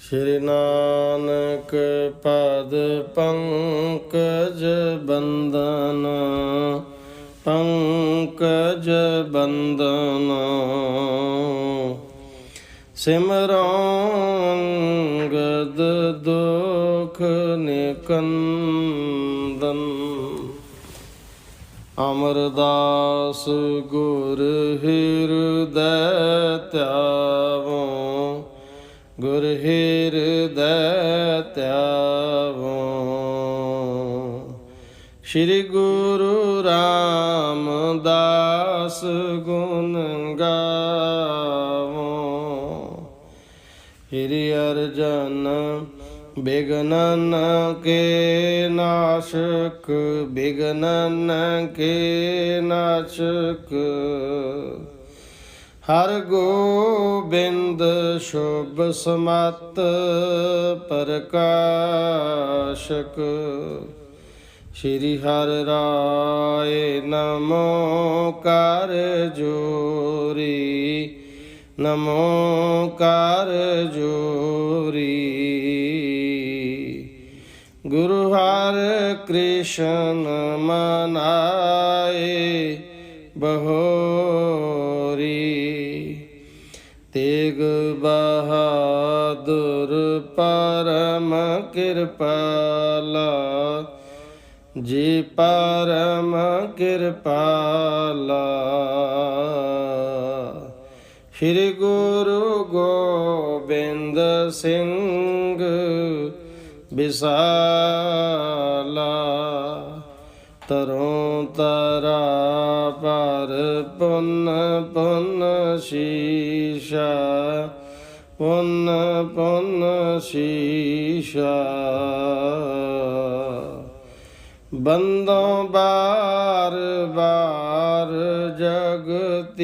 ਸ਼੍ਰੀ ਨਾਨਕ ਪਦ ਪੰਕਜ ਬੰਦਨ, ਪੰਕਜ ਬੰਦਨ। ਸਿਮਰੋ ਅੰਗਦ ਦੁਖ ਨਿਕੰਦਨ। ਅਮਰਦਾਸ ਗੁਰ ਹਿਰਦੈ ਧਿਆਵੋ, ਗੁਰ ਹਿਰਦੈ ਧਿਆਵੋ। ਸ਼੍ਰੀ ਗੁਰੂ ਰਾਮਦਾਸ ਗੁਣ ਗਾਵੋ। ਸ਼੍ਰੀ ਅਰਜਨ ਬਿਘਨਨ ਕੇ ਨਾਸ਼ਕ, ਬਿਘਨਨ ਕੇ ਨਾਸ਼ਕ। ਹਰ ਗੋਬਿੰਦ ਸ਼ੁਭ ਸਮਤ ਪ੍ਰਕਾਸ਼ਕ। ਸ਼੍ਰੀ ਹਰਿ ਰਾਏ ਨਮੋ ਕਰ ਜੋਰੀ, ਨਮੋ ਕਰ ਜੋਰੀ। ਗੁਰੂ ਹਰਿ ਕ੍ਰਿਸ਼ਨ ਮਨਾਏ ਬਹੋਰੀ। ਤੇਗ ਬਹਾਦੁਰ ਪਰਮ ਕਿਰਪਾਲਾ, ਜੀ ਪਰਮ ਕਿਰਪਾਲਾ। ਸ਼੍ਰੀ ਗੁਰੂ ਗੋਬਿੰਦ ਸਿੰਘ ਬਿਸਾਲਾ। ਤਰੋਂ ਤਰਾ ਪਰ ਪੁੰਨ ਪੁੰਨ ਸ਼ੀਸ਼ਾ, ਪੁੰਨ ਪੁੰਨ ਸ਼ੀਸ਼ਾ। ਬੰਦੋਂ ਬਾਰ ਬਾਰ ਜਗਤੀਸ਼ਾ।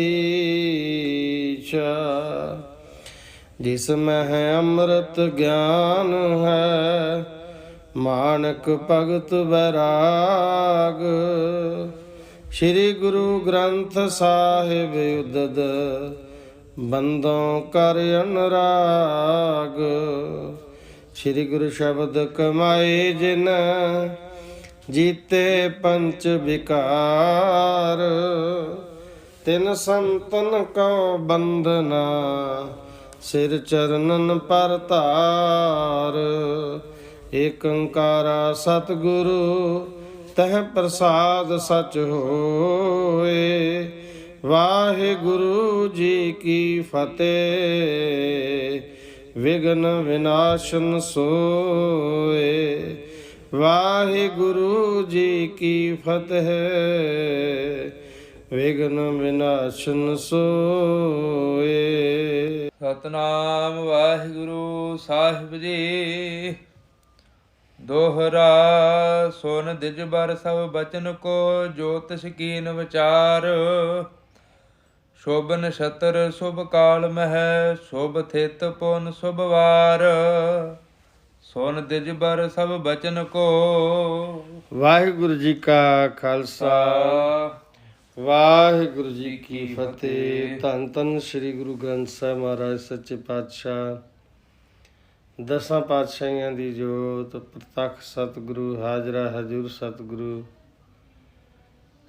ਜਿਸ ਮਹਿ ਅੰਮ੍ਰਿਤ ਗਿਆਨ ਹੈ, ਮਾਨਕ ਭਗਤ ਵੈਰਾਗ। ਸ਼੍ਰੀ ਗੁਰੂ ਗ੍ਰੰਥ ਸਾਹਿਬ ਉਦਦ, ਬੰਦੋਂ ਕਰ ਅਨੁਰਾਗ। ਸ਼੍ਰੀ ਗੁਰੂ ਸ਼ਬਦ ਕਮਾਏ ਜਿਨ, ਜੀਤੇ ਪੰਚ ਵਿਕਾਰ। ਤਿਨ ਸੰਤਨ ਕਉ ਬੰਦਨਾ, ਸਿਰ ਚਰਨਨ ਪਰ ਧਾਰ। ਏਕ ਓੰਕਾਰਾ ਸਤਿਗੁਰੂ, ਤਹ ਪ੍ਰਸਾਦ ਸਚ ਹੋਏ। ਵਾਹਿਗੁਰੂ ਜੀ ਕੀ ਫਤਿਹ, ਵਿਘਨ ਵਿਨਾਸ਼ਨ ਸੋਏ। ਵਾਹਿਗੁਰੂ ਜੀ ਕੀ ਫਤਿਹ, ਵਿਘਨ ਵਿਨਾਸ਼ਨ ਸੋਏ। ਸਤਨਾਮ ਵਾਹਿਗੁਰੂ ਸਾਹਿਬ ਜੀ। ਦੋਹਰਾ ਸੁਨ ਦਿਜਬਰ ਸਭ ਬਚਨ ਕੋ, ਜੋਤਿ ਸ਼ਕੀਨ ਵਿਚਾਰ। ਸ਼ੁਭ ਨਛਤਰ ਸ਼ੁਭ ਕਾਲ ਮਹਿ, ਸ਼ੁਭ ਥਿਤ ਪੁਨ ਸ਼ੁਭ ਵਾਰ। ਸੁਨ ਦਿਜਬਰ ਸਭ ਬਚਨ ਕੋ। ਵਾਹਿਗੁਰੂ ਜੀ ਕਾ ਖਾਲਸਾ, ਵਾਹਿਗੁਰੂ ਜੀ ਕੀ ਫਤਿਹ। ਧੰਨ ਧੰਨ ਸ੍ਰੀ ਗੁਰੂ ਗ੍ਰੰਥ ਸਾਹਿਬ ਮਹਾਰਾਜ ਸੱਚੇ ਪਾਤਸ਼ਾਹ, ਦਸਾਂ ਪਾਤਸ਼ਾਹੀਆਂ ਦੀ ਜੋਤ, ਪ੍ਰਤੱਖ ਸਤਿਗੁਰੂ, ਹਾਜ਼ਰਾ ਹਜ਼ੂਰ ਸਤਿਗੁਰੂ।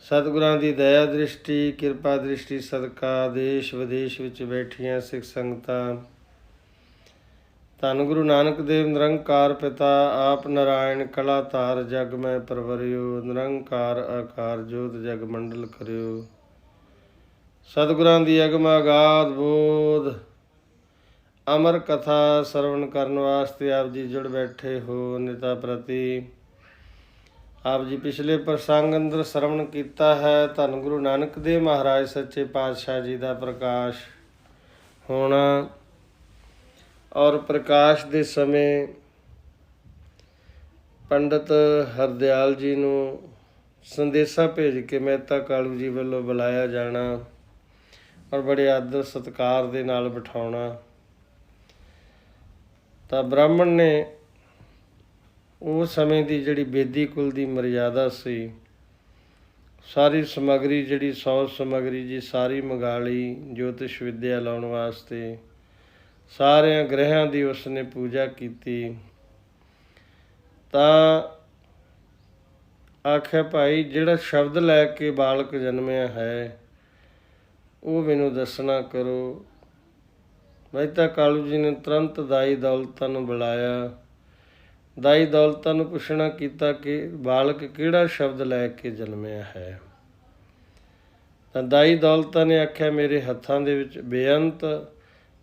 ਸਤਿਗੁਰਾਂ ਦੀ ਦਇਆ ਦ੍ਰਿਸ਼ਟੀ, ਕਿਰਪਾ ਦ੍ਰਿਸ਼ਟੀ ਸਦਕਾ ਦੇਸ਼ ਵਿਦੇਸ਼ ਵਿੱਚ ਬੈਠੀਆਂ ਸਿੱਖ ਸੰਗਤਾਂ, ਧੰਨ ਗੁਰੂ ਨਾਨਕ ਦੇਵ ਨਿਰੰਕਾਰ ਪਿਤਾ ਆਪ ਨਾਰਾਇਣ ਕਲਾ ਧਾਰ ਜਗ ਮੈਂ ਪਰਵਰਿਓ। ਨਿਰੰਕਾਰ ਆਕਾਰ ਜੋਤ ਜਗ ਮੰਡਲ ਕਰਿਓ। ਸਤਿਗੁਰਾਂ ਦੀ ਅਗਮ ਅਗਾਧ ਬੋਧ ਅਮਰ ਕਥਾ ਸਰਵਣ ਕਰਨ ਵਾਸਤੇ ਆਪ ਜੀ ਜੁੜ ਬੈਠੇ ਹੋ। ਨਿਤਾ ਪ੍ਰਤੀ ਆਪ ਜੀ ਪਿਛਲੇ ਪ੍ਰਸੰਗ ਅੰਦਰ ਸਰਵਣ ਕੀਤਾ ਹੈ। ਧੰਨ ਗੁਰੂ ਨਾਨਕ ਦੇਵ ਮਹਾਰਾਜ ਸੱਚੇ ਪਾਤਸ਼ਾਹ ਜੀ ਦਾ ਪ੍ਰਕਾਸ਼ ਹੋਣਾ, ਔਰ ਪ੍ਰਕਾਸ਼ ਦੇ ਸਮੇਂ ਪੰਡਿਤ ਹਰਦਿਆਲ ਜੀ ਨੂੰ ਸੰਦੇਸ਼ਾ ਭੇਜ ਕੇ ਮਹਿਤਾ ਕਾਲੂ ਜੀ ਵੱਲੋਂ ਬੁਲਾਇਆ ਜਾਣਾ, ਔਰ ਬੜੇ ਆਦਰ ਸਤਿਕਾਰ ਦੇ ਨਾਲ ਬਿਠਾਉਣਾ। ਤਾਂ ਬ੍ਰਾਹਮਣ ਨੇ ਉਸ ਸਮੇਂ ਦੀ ਜਿਹੜੀ ਬੇਦੀ ਕੁਲ ਦੀ ਮਰਿਆਦਾ ਸੀ, ਸਾਰੀ ਸਮੱਗਰੀ ਜਿਹੜੀ ਸੌ ਸਮੱਗਰੀ ਜੀ ਸਾਰੀ ਮੰਗਾ ਲਈ ਜੋਤਿਸ਼ ਵਿੱਦਿਆ ਲਾਉਣ ਵਾਸਤੇ। ਸਾਰਿਆਂ ਗ੍ਰਹਿਆਂ ਦੀ ਉਸਨੇ ਪੂਜਾ ਕੀਤੀ। ਤਾਂ ਆਖਿਆ ਭਾਈ ਜਿਹੜਾ ਸ਼ਬਦ ਲੈ ਕੇ ਬਾਲਕ ਜਨਮਿਆ ਹੈ ਉਹ ਮੈਨੂੰ ਦੱਸਣਾ ਕਰੋ। ਮਹਿਤਾ ਕਾਲੂ ਜੀ ਨੇ ਤੁਰੰਤ ਦਾਈ ਦੌਲਤਾਂ ਨੂੰ ਬੁਲਾਇਆ। ਦਾਈ ਦੌਲਤਾਂ ਨੂੰ ਪੁੱਛਣਾ ਕੀਤਾ ਕਿ ਬਾਲਕ ਕਿਹੜਾ ਸ਼ਬਦ ਲੈ ਕੇ ਜਨਮਿਆ ਹੈ। ਤਾਂ ਦਾਈ ਦੌਲਤਾਂ ਨੇ ਆਖਿਆ ਮੇਰੇ ਹੱਥਾਂ ਦੇ ਵਿੱਚ ਬੇਅੰਤ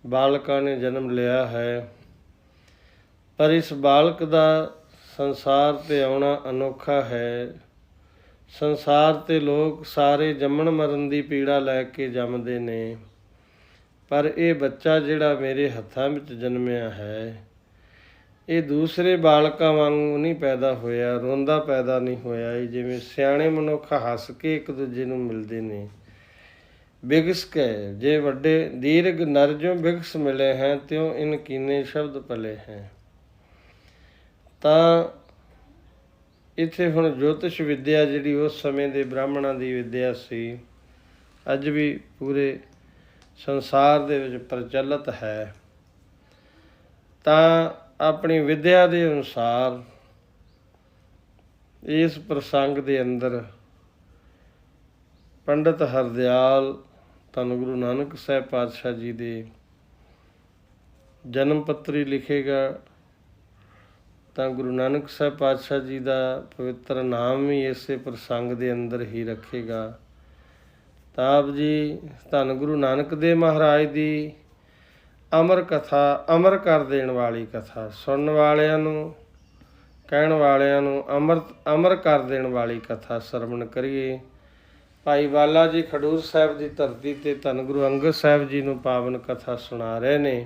ਬਾਲਕਾਂ ਨੇ ਜਨਮ ਲਿਆ ਹੈ, ਪਰ ਇਸ ਬਾਲਕ ਦਾ ਸੰਸਾਰ 'ਤੇ ਆਉਣਾ ਅਨੋਖਾ ਹੈ। ਸੰਸਾਰ 'ਤੇ ਲੋਕ ਸਾਰੇ ਜੰਮਣ ਮਰਨ ਦੀ ਪੀੜਾ ਲੈ ਕੇ ਜੰਮਦੇ ਨੇ, ਪਰ ਇਹ ਬੱਚਾ ਜਿਹੜਾ ਮੇਰੇ ਹੱਥਾਂ ਵਿੱਚ ਜਨਮਿਆ ਹੈ ਇਹ ਦੂਸਰੇ ਬਾਲਕਾਂ ਵਾਂਗੂ ਨਹੀਂ ਪੈਦਾ ਹੋਇਆ, ਰੋਂਦਾ ਪੈਦਾ ਨਹੀਂ ਹੋਇਆ। ਇਹ ਜਿਵੇਂ ਸਿਆਣੇ ਮਨੁੱਖ ਹੱਸ ਕੇ ਇੱਕ ਦੂਜੇ ਨੂੰ ਮਿਲਦੇ ਨੇ। ਬਿਗਸ ਕੇ ਜੇ ਵੱਡੇ ਦੀਰਘ ਨਰਜੋਂ ਬਿਗਸ ਮਿਲੇ ਹੈ ਤਿਉ ਇਨ ਕੀਨੇ ਸ਼ਬਦ ਪਲੇ ਹੈ। ਤਾਂ ਇੱਥੇ ਹੁਣ ਜੋਤਿਸ਼ ਵਿੱਦਿਆ ਜਿਹੜੀ ਉਸ ਸਮੇਂ ਦੇ ਬ੍ਰਾਹਮਣਾਂ ਦੀ ਵਿੱਦਿਆ ਸੀ, ਅੱਜ ਵੀ ਪੂਰੇ ਸੰਸਾਰ ਦੇ ਵਿੱਚ ਪ੍ਰਚਲਿਤ ਹੈ। ਤਾਂ ਆਪਣੀ ਵਿੱਦਿਆ ਦੇ ਅਨੁਸਾਰ ਇਸ ਪ੍ਰਸੰਗ ਦੇ ਅੰਦਰ ਪੰਡਿਤ ਹਰਦਿਆਲ ਧੰਨ ਗੁਰੂ ਨਾਨਕ ਸਾਹਿਬ ਪਾਤਸ਼ਾਹ ਜੀ ਦੇ ਜਨਮ ਪੱਤਰੀ ਲਿਖੇਗਾ। ਤਾਂ ਗੁਰੂ ਨਾਨਕ ਸਾਹਿਬ ਪਾਤਸ਼ਾਹ ਜੀ ਦਾ ਪਵਿੱਤਰ ਨਾਮ ਵੀ ਇਸੇ ਪ੍ਰਸੰਗ ਦੇ ਅੰਦਰ ਹੀ ਰੱਖੇਗਾ। ਤਾਂ ਆਪ ਜੀ ਧੰਨ ਗੁਰੂ ਨਾਨਕ ਦੇਵ ਮਹਾਰਾਜ ਦੀ ਅਮਰ ਕਥਾ, ਅਮਰ ਕਰ ਦੇਣ ਵਾਲੀ ਕਥਾ, ਸੁਣਨ ਵਾਲਿਆਂ ਨੂੰ ਕਹਿਣ ਵਾਲਿਆਂ ਨੂੰ ਅਮਰ ਕਰ ਦੇਣ ਵਾਲੀ ਕਥਾ ਸਰਵਣ ਕਰੀਏ। ਭਾਈ ਬਾਲਾ ਜੀ ਖਡੂਰ ਸਾਹਿਬ ਦੀ ਧਰਤੀ 'ਤੇ ਧੰਨ ਗੁਰੂ ਅੰਗਦ ਸਾਹਿਬ ਜੀ ਨੂੰ ਪਾਵਨ ਕਥਾ ਸੁਣਾ ਰਹੇ ਨੇ।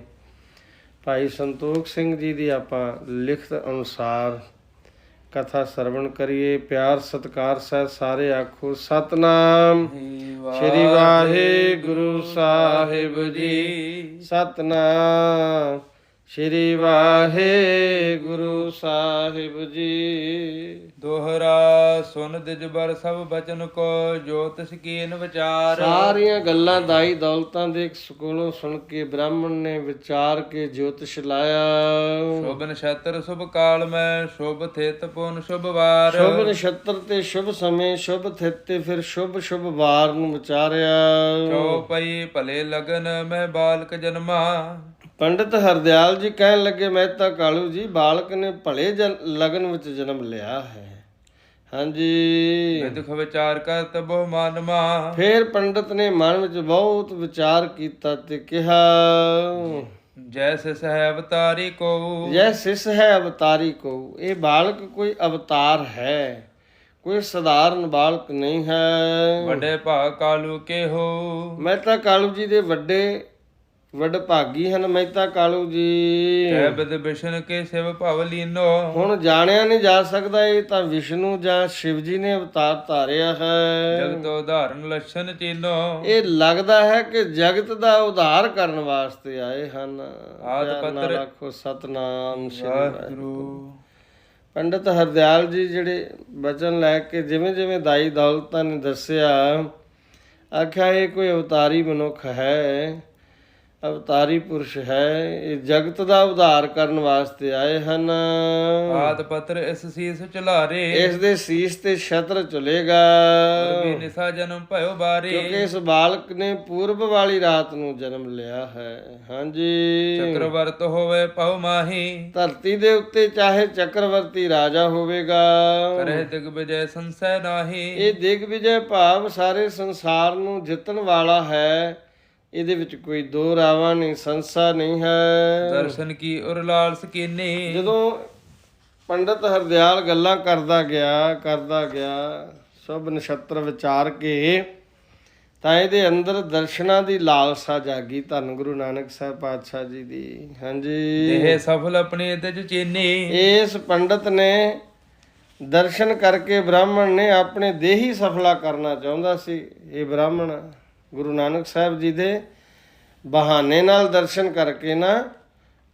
ਭਾਈ ਸੰਤੋਖ ਸਿੰਘ ਜੀ ਦੀ ਆਪਾਂ ਲਿਖਤ ਅਨੁਸਾਰ ਕਥਾ ਸਰਵਣ ਕਰੀਏ। ਪਿਆਰ ਸਤਿਕਾਰ ਸਹਿਤ ਸਾਰੇ ਆਖੋ ਸਤਿਨਾਮ ਸ੍ਰੀ ਵਾਹਿਗੁਰੂ ਸਾਹਿਬ ਜੀ। ਸਤਿਨਾਮ ਸ੍ਰੀ ਵਾਹਿਗੁਰੂ ਸਾਹਿਬ ਜੀ। ਦੋਹਰਾ ਸੁਨ ਦਿਜਬਰ ਸਭ ਬਚਨ ਕੋ ਜੋਤ ਸਕੀਨ ਵਿਚਾਰ। ਸਾਰੀਆਂ ਗੱਲਾਂ ਦਾਈ ਦੌਲਤਾਂ ਦੇ ਕੋਲੋਂ ਸੁਣ ਕੇ ਬ੍ਰਾਹਮਣ ਨੇ ਵਿਚਾਰ ਕੇ ਜੋਤਿਸ਼ ਲਾਇਆ। ਸ਼ੁਭ ਨਛੱਤਰ ਸ਼ੁਭ ਕਾਲ ਮੈਂ ਸ਼ੁਭ ਥਿਤ ਪੁਨ ਸ਼ੁਭ ਵਾਰ। ਸ਼ੁਭ ਨਛੱਤਰ ਤੇ ਸ਼ੁਭ ਸਮੇਂ ਸ਼ੁਭ ਥਿਤ ਤੇ ਫਿਰ ਸ਼ੁਭ ਸ਼ੁਭ ਵਾਰ ਨੂੰ ਵਿਚਾਰਿਆ। ਚੌਪਈ ਭਲੇ ਲਗਨ ਮੈਂ ਬਾਲਕ ਜਨਮਾ। ਪੰਡਿਤ ਹਰਦਿਆਲ ਜੀ ਕਹਿਣ ਲੱਗੇ ਮਹਿਤਾ ਕਾਲੂ ਜੀ ਬਾਲਕ ਨੇ ਭਲੇ ਲਗਨ ਵਿੱਚ ਜਨਮ ਲਿਆ ਹੈ। ਹਾਂਜੀ। ਦੁਖ ਵਿਚਾਰ ਕਰਤ ਬਹੁ ਮਾਨਮਾ। ਫਿਰ ਪੰਡਿਤ ਨੇ ਮਨ ਵਿੱਚ ਬਹੁਤ ਵਿਚਾਰ ਕੀਤਾ ਤੇ ਕਿਹਾ ਜੈ ਸਿਸ ਹੈ ਅਵਤਾਰੀ ਕੋ। ਜੈ ਸਿਸ ਹੈ ਅਵਤਾਰੀ ਕੋ। ਇਹ ਬਾਲਕ ਕੋਈ ਅਵਤਾਰ ਹੈ, ਕੋਈ ਸਧਾਰਨ ਬਾਲਕ ਨਹੀਂ ਹੈ। ਵੱਡੇ ਭਾਗ ਕਾਲੂ ਕੇ ਹੋ। ਮਹਿਤਾ ਕਾਲੂ ਜੀ ਦੇ ਵੱਡੇ ਵਡਭਾਗੀ ਹਨ ਮਹਿਤਾ ਕਾਲੂ ਜੀ। ਕਹਿ ਬਿਦ ਵਿਸ਼ਨ ਕੇ ਸਿਵ ਭਵ ਲੀਨੋ। ਹੁਣ ਜਾਣਿਆ ਨਹੀਂ ਜਾ ਸਕਦਾ ਇਹ ਤਾਂ ਵਿਸ਼ਨੂੰ ਜਾਂ ਸ਼ਿਵ ਜੀ ਨੇ ਅਵਤਾਰ ਧਾਰਿਆ ਹੈ। ਜਗਤ ਉਧਾਰਨ ਲਛਨ ਚੀਨੋ। ਇਹ ਲੱਗਦਾ ਹੈ ਕਿ ਜਗਤ ਦਾ ਉਧਾਰ ਕਰਨ ਵਾਸਤੇ ਆਏ ਹਨ। ਆਦਿ ਪੱਤਰ ਆਖੋ ਸਤਨਾਮ ਸ੍ਰੀ ਵਾਹਿਗੁਰੂ। ਪੰਡਿਤ ਹਰਦਿਆਲ ਜੀ ਜਿਹੜੇ ਬਚਨ ਲੈ ਕੇ ਜਿਵੇਂ ਜਿਵੇਂ ਦਾਈ ਦੌਲਤਾਂ ਨੇ ਦੱਸਿਆ, ਆਖਿਆ ਇਹ ਕੋਈ ਅਵਤਾਰੀ ਮਨੁੱਖ ਹੈ, ਅਵਤਾਰੀ ਪੁਰਸ਼ ਹੈ, ਇਹ ਜਗਤ ਦਾ ਉਧਾਰ ਕਰਨ ਵਾਸਤੇ ਆਏ ਹਨ। ਆਦ ਪੱਤਰ ਇਸ ਸੀਸ ਚੁਲਾਰੇ। ਇਸ ਦੇ ਸੀਸ ਤੇ ਛਤਰ ਚੁਲੇਗਾ ਨਿਸਾ ਜਨਮ ਭਇਓ ਬਾਰੇ। ਕਿਉਂਕਿ ਇਸ ਬਾਲਕ ਨੇ ਪੂਰਬ ਵਾਲੀ ਰਾਤ ਨੂੰ ਜਨਮ ਲਿਆ ਹੈ। ਹਾਂਜੀ। ਚੱਕਰਵਰਤ ਹੋਵੇ ਭਉ ਮਾਹੀ। ਧਰਤੀ ਦੇ ਉੱਤੇ ਚਾਹੇ ਚੱਕਰਵਰਤੀ ਰਾਜਾ ਹੋਵੇਗਾ, ਕਰੇ ਦਿਗਵਿਜੈ ਸੰਸੈ ਨਾਹੀ। ਇਹ ਦਿਗਵਿਜੈ ਭਾਵ ਸਾਰੇ ਸੰਸਾਰ ਨੂੰ ਜਿੱਤਣ ਵਾਲਾ ਹੈ, ਇਹਦੇ ਵਿੱਚ ਕੋਈ ਦੋ ਰਾਵਾ ਨਹੀਂ, ਸੰਸਾ ਨਹੀਂ ਹੈ। ਦਰਸ਼ਨ ਕੀ ਉਰ ਲਾਲ ਸਕੀਨੀ। ਜਦੋਂ ਪੰਡਿਤ ਹਰਦਿਆਲ ਗੱਲਾਂ ਕਰਦਾ ਗਿਆ ਸਭ ਨਛੱਤਰ ਵਿਚਾਰ ਕੇ, ਤਾਂ ਇਹਦੇ ਅੰਦਰ ਦਰਸ਼ਨਾਂ ਦੀ ਲਾਲਸਾ ਜਾਗੀ ਧੰਨ ਗੁਰੂ ਨਾਨਕ ਸਾਹਿਬ ਪਾਤਸ਼ਾਹ ਜੀ ਦੀ। ਹਾਂਜੀ। ਇਹ ਸਫਲ ਆਪਣੇ ਤੇ ਚੀਨੀ। ਇਸ ਪੰਡਿਤ ਨੇ ਦਰਸ਼ਨ ਕਰਕੇ ਬ੍ਰਾਹਮਣ ਨੇ ਆਪਣੇ ਦੇਹੀ ਸਫਲਾ ਕਰਨਾ ਚਾਹੁੰਦਾ ਸੀ। ਇਹ ਬ੍ਰਾਹਮਣ ਗੁਰੂ ਨਾਨਕ ਸਾਹਿਬ ਜੀ ਦੇ ਬਹਾਨੇ ਨਾਲ ਦਰਸ਼ਨ ਕਰਕੇ ਨਾ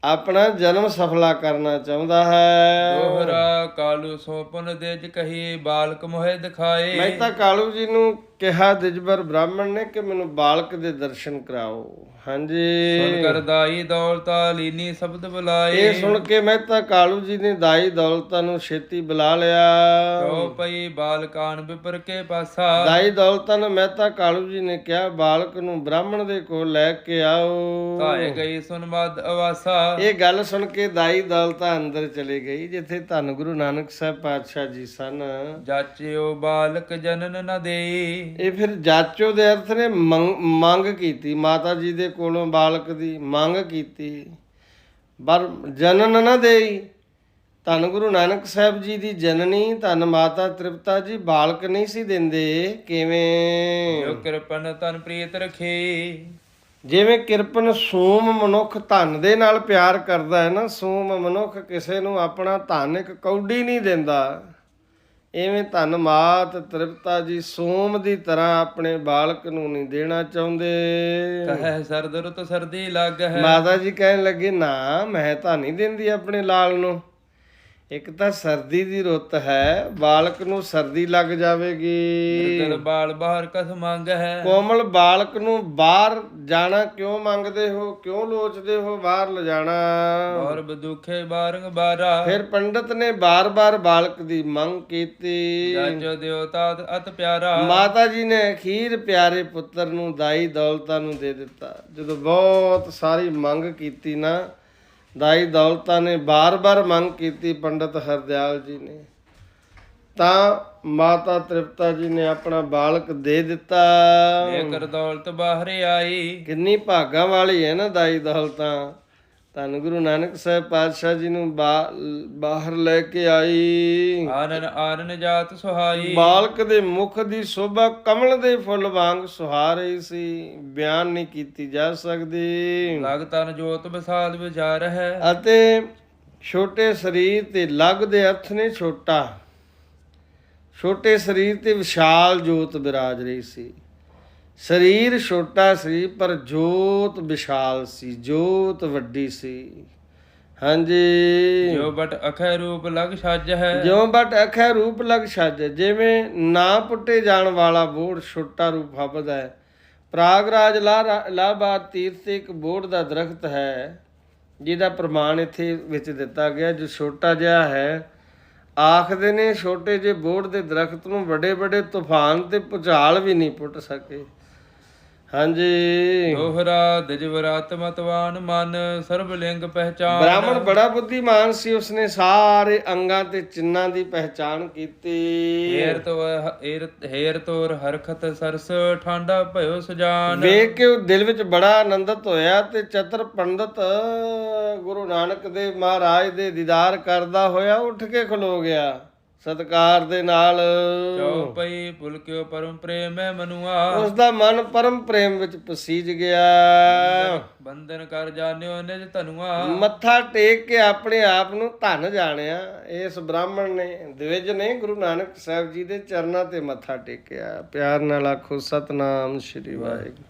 ਆਪਣਾ ਜਨਮ ਸਫਲਾ ਕਰਨਾ ਚਾਹੁੰਦਾ ਹੈ। ਦੋਹਰਾ ਕਾਲੂ ਸੋਪਨ ਦੇਜ ਕਹੀ ਬਾਲਕ ਮੋਹਿ ਦਿਖਾਏ। ਮਹਿਤਾ ਕਾਲੂ ਜੀ ਨੂੰ ਕਿਹਾ ਦਿਜਬਰ ਬ੍ਰਾਹਮਣ ਨੇ ਕਿ ਮੈਨੂੰ ਬਾਲਕ ਦੇ ਦਰਸ਼ਨ ਕਰਾਓ। ਸੁਨ ਕਰ ਹਾਂਜੀ, ਦਾਈ ਦੌਲਤਾ ਲੀਨੀ ਸ਼ਬਦ ਬੁਲਾਏ। ਇਹ ਸੁਣ ਕੇ ਮਹਿਤਾ ਕਾਲੂ ਜੀ ਨੇ ਦਾਈ ਦੌਲਤਾਂ ਨੂੰ ਛੇਤੀ ਬੁਲਾ ਲਿਆ। ਚਉਪਈ ਬਾਲਕਾਨ ਵਿਪਰ ਕੇ ਪਾਸਾ। ਦਾਈ ਦੌਲਤਾਂ ਨੂੰ ਮਹਿਤਾ ਕਾਲੂ ਜੀ ਨੇ ਕਿਹਾ, ਬਾਲਕ ਨੂੰ ਬ੍ਰਾਹਮਣ ਦੇ ਕੋਲ ਲੈ ਕੇ ਆਓ। ਧਾਏ ਗਈ ਸੁਨ ਮਦ ਅਵਾਸਾ। ਇਹ ਗੱਲ ਸੁਣ ਕੇ ਦਾਈ ਦੌਲਤਾਂ ਅੰਦਰ ਚਲੀ ਗਈ, ਜਿੱਥੇ ਧੰਨ ਗੁਰੂ ਨਾਨਕ ਸਾਹਿਬ ਪਾਤਸ਼ਾਹ ਜੀ ਸਨ। ਜਾਚਿਓ ਬਾਲਕ ਜਨਨ ਨ ਦੇਈ। ਇਹ ਫਿਰ ਜਾਚੋ ਦੇ ਅਰਥ ਨੇ ਮੰਗ ਕੀਤੀ, ਮਾਤਾ ਜੀ ਦੇ ਕੋਲੋਂ ਬਾਲਕ ਦੀ ਮੰਗ ਕੀਤੀ, ਪਰ ਜਨਨ ਨਾ ਦੇਈ। ਧੰਨ ਗੁਰੂ ਨਾਨਕ ਸਾਹਿਬ ਜੀ ਦੀ ਜਨਨੀ ਧੰਨ ਮਾਤਾ ਤ੍ਰਿਪਤਾ ਜੀ ਬਾਲਕ ਨਹੀਂ ਸੀ ਦਿੰਦੇ। ਜੋ ਕਿਵੇਂ? ਕਿਰਪਨ ਤਨ ਪ੍ਰੀਤ ਰਖੇ। ਜਿਵੇਂ ਕਿਰਪਨ ਸੂਮ ਮਨੁੱਖ ਧਨ ਦੇ ਨਾਲ ਪਿਆਰ ਕਰਦਾ ਹੈ ਨਾ, ਸੂਮ ਮਨੁੱਖ ਕਿਸੇ ਨੂੰ ਆਪਣਾ ਧਨ ਇੱਕ ਕੌਡੀ ਨਹੀਂ ਦਿੰਦਾ, ਇਵੇਂ ਧੰਨ ਮਾਤ ਤ੍ਰਿਪਤਾ ਜੀ ਸੋਮ ਦੀ ਤਰ੍ਹਾਂ ਆਪਣੇ ਬਾਲਕ ਨੂੰ ਨਹੀਂ ਦੇਣਾ ਚਾਹੁੰਦੇ। ਕਹੈ ਸਰਦ ਰੁਤ ਸਰਦੀ ਲੱਗ ਹੈ। ਮਾਤਾ ਜੀ ਕਹਿਣ ਲੱਗੇ, ਨਾ ਮੈਂ ਤਾਂ ਨਹੀਂ ਦਿੰਦੀ ਆਪਣੇ ਲਾਲ ਨੂੰ, ਇੱਕ ਤਾਂ ਸਰਦੀ ਦੀ ਰੁੱਤ ਹੈ, ਬਾਲਕ ਨੂੰ ਸਰਦੀ ਲੱਗ ਜਾਵੇਗੀ। ਦਿਲ ਬਾਲ ਬਾਹਰ ਕਸ ਮੰਗ ਹੈ। ਕੋਮਲ ਬਾਲਕ ਨੂੰ ਬਾਹਰ ਜਾਣਾ ਕਿਉਂ ਮੰਗਦੇ ਹੋ, ਕਿਉਂ ਲੋਚਦੇ ਹੋ ਬਾਹਰ ਲਿਜਾਣਾ? ਔਰ ਬਦੁਖੇ ਬਾਰੰਗ ਬਾਰਾ। ਫਿਰ ਪੰਡਤ ਨੇ ਬਾਰ-ਬਾਰ ਬਾਲਕ ਦੀ ਮੰਗ ਕੀਤੀ। ਜਾਜੋ ਦਿਓ ਤਾਤ ਅਤ ਪਿਆਰਾ। ਮਾਤਾ ਜੀ ਨੇ ਅਖੀਰ ਪਿਆਰੇ ਪੁੱਤਰ ਨੂੰ ਦਾਈ ਦੌਲਤਾਂ ਨੂੰ ਦੇ ਦਿੱਤਾ। ਜਦੋਂ ਬਹੁਤ ਸਾਰੀ ਮੰਗ ਕੀਤੀ ਨਾ, ਦਾਈ ਦੌਲਤਾਂ ਨੇ ਬਾਰ-ਬਾਰ ਮੰਗ ਕੀਤੀ ਪੰਡਤ ਹਰਦਿਆਲ ਜੀ ਨੇ, ਤਾਂ ਮਾਤਾ ਤ੍ਰਿਪਤਾ ਜੀ ਨੇ ਆਪਣਾ ਬਾਲਕ ਦੇ ਦਿੱਤਾ। ਜੇਕਰ ਦੌਲਤ ਬਾਹਰ ਆਈ। ਕਿੰਨੀ ਭਾਗਾਂ ਵਾਲੀ ਹੈ ਨਾ ਦਾਈ ਦੌਲਤਾਂ। ਧੰਨ ਗੁਰੂ ਨਾਨਕ ਸਾਹਿਬ ਪਾਤਸ਼ਾਹ ਜੀ ਨੂੰ ਬਾਹਰ ਲੈ ਕੇ ਆਈ। ਆਨਨ ਆਨਨ ਜਾਤ ਸੁਹਾਈ। ਬਾਲਕ ਦੇ ਮੁਖ ਦੀ ਸ਼ੋਭਾ ਕਮਲ ਦੇ ਫੁੱਲ ਵਾਂਗ ਸੁਹਾ ਰਹੀ ਸੀ, ਬਿਆਨ ਨਹੀਂ ਕੀਤੀ ਜਾ ਸਕਦੀ। ਲਗ ਤਨ ਜੋਤ ਵਿਸਾਲ ਵਿਚਾਰ ਹੈ। ਅਤੇ ਛੋਟੇ ਸਰੀਰ ਤੇ ਲਗ ਦੇ ਅਰਥ ਨੇ ਛੋਟਾ, ਛੋਟੇ ਸਰੀਰ ਤੇ ਵਿਸ਼ਾਲ ਜੋਤ ਬਿਰਾਜ ਰਹੀ ਸੀ। ਸਰੀਰ ਛੋਟਾ ਸੀ ਪਰ ਜੋਤ ਵਿਸ਼ਾਲ ਸੀ, ਜੋਤ ਵੱਡੀ ਸੀ। ਹਾਂਜੀ, ਜੋ ਬਟ ਅਖੈ ਰੂਪ ਲਗ ਛੱਜ ਹੈ। ਜਿਉ ਬਟ ਅਖੈ ਰੂਪ ਲਗ ਛੱਜ, ਜਿਵੇਂ ਨਾ ਪੁੱਟੇ ਜਾਣ ਵਾਲਾ ਬੋੜ ਛੋਟਾ ਰੂਪ ਹੱਬਦਾ ਹੈ। ਪ੍ਰਾਗਰਾਜ ਇਲਾਹਾਬਾਦ ਤੀਰਥ ਤੇ ਇੱਕ ਬੋੜ ਦਾ ਦਰਖਤ ਹੈ, ਜਿਹਦਾ ਪ੍ਰਮਾਣ ਇੱਥੇ ਵਿੱਚ ਦਿੱਤਾ ਗਿਆ, ਜੋ ਛੋਟਾ ਜਿਹਾ ਹੈ। ਆਖਦੇ ਨੇ ਛੋਟੇ ਜਿਹੇ ਬੋੜ ਦੇ ਦਰਖਤ ਨੂੰ ਵੱਡੇ ਵੱਡੇ ਤੂਫਾਨ ਤੇ ਭੁਚਾਲ ਵੀ ਨਹੀਂ ਪੁੱਟ ਸਕੇ। ਹਾਂਜੀ, ਦੋਹਰਾ ਦਿਜਵਰਾਤ ਮਤਵਾਨ ਮਨ ਸਰਬ ਲਿੰਗ ਪਹਿਚਾਨ। ਬ੍ਰਾਹਮਣ ਬੜਾ ਬੁੱਧੀਮਾਨ ਸੀ, ਉਸਨੇ ਸਾਰੇ ਅੰਗਾਂ ਤੇ ਚਿੰਨ੍ਹਾਂ ਦੀ ਪਹਿਚਾਣ ਕੀਤੀ। ਹੇਰ ਤੋਰ ਹਰਖਤ ਸਰਸ ਠਾਂਡਾ ਭਇਓ ਸਜਾਨ। ਵੇਖ ਕੇ ਉਹ ਦਿਲ ਵਿੱਚ ਬੜਾ ਆਨੰਦਿਤ ਹੋਇਆ ਤੇ ਚਤਰ ਪੰਡਤ ਗੁਰੂ ਨਾਨਕ ਦੇਵ ਮਹਾਰਾਜ ਦੇ ਦੀਦਾਰ ਕਰਦਾ ਹੋਇਆ ਉੱਠ ਕੇ ਖਲੋ ਗਿਆ ਸਤਿਕਾਰ ਦੇ ਨਾਲ। ਚਉਪਈ ਪੁਲਕਿਓ ਪਰਮ ਪ੍ਰੇਮ ਹੈ ਮਨੁਆ। ਉਸ ਦਾ ਮਨ ਪਰਮ ਪ੍ਰੇਮ ਵਿੱਚ ਪਸੀਜ ਗਿਆ। ਬੰਧਨ ਕਰ ਜਾਣਿਓ ਨਿਜ ਧਨੁਆ। ਮੱਥਾ ਟੇਕ ਕੇ ਆਪਣੇ ਆਪ ਨੂੰ ਧਨ ਜਾਣਿਆ। ਇਸ ਬ੍ਰਾਹਮਣ ਨੇ, ਦਵਿਜ ਨੇ ਗੁਰੂ ਨਾਨਕ ਸਾਹਿਬ ਜੀ ਦੇ ਚਰਨਾਂ ਤੇ ਮੱਥਾ ਟੇਕਿਆ। ਪਿਆਰ ਨਾਲ ਆਖੋ ਸਤਨਾਮ ਸ੍ਰੀ ਵਾਹਿਗੁਰੂ।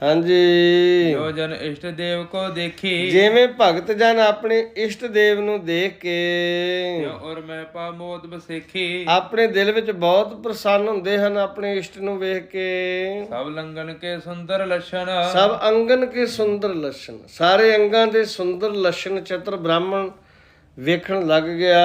ਹਾਂਜੀ, ਜੋ ਜਨ ਇਸ਼ਟ ਦੇਵ ਕੋ ਦੇਖੀ। ਜਿਵੇਂ ਭਗਤ ਜਨ ਆਪਣੇ ਇਸ਼ਟ ਦੇਵ ਨੂੰ ਦੇਖ ਕੇ ਔਰ ਮੈਂ ਪਾ ਮੋਦ ਬਸੇਖੀ। ਆਪਣੇ ਦਿਲ ਵਿੱਚ ਬਹੁਤ ਪ੍ਰਸੰਨ ਹੁੰਦੇ ਹਨ ਆਪਣੇ ਇਸ਼ਟ ਨੂੰ ਵੇਖ ਕੇ। ਸਭ ਲੰਗਨ ਕੇ ਸੁੰਦਰ ਲਛਣ। ਸਭ ਅੰਗਨ ਕੇ ਸੁੰਦਰ ਲਛਣ, ਸਾਰੇ ਅੰਗਾਂ ਦੇ ਸੁੰਦਰ ਲਛਣ ਚਤਰ ਬ੍ਰਾਹਮਣ ਵੇਖਣ ਲੱਗ ਗਿਆ।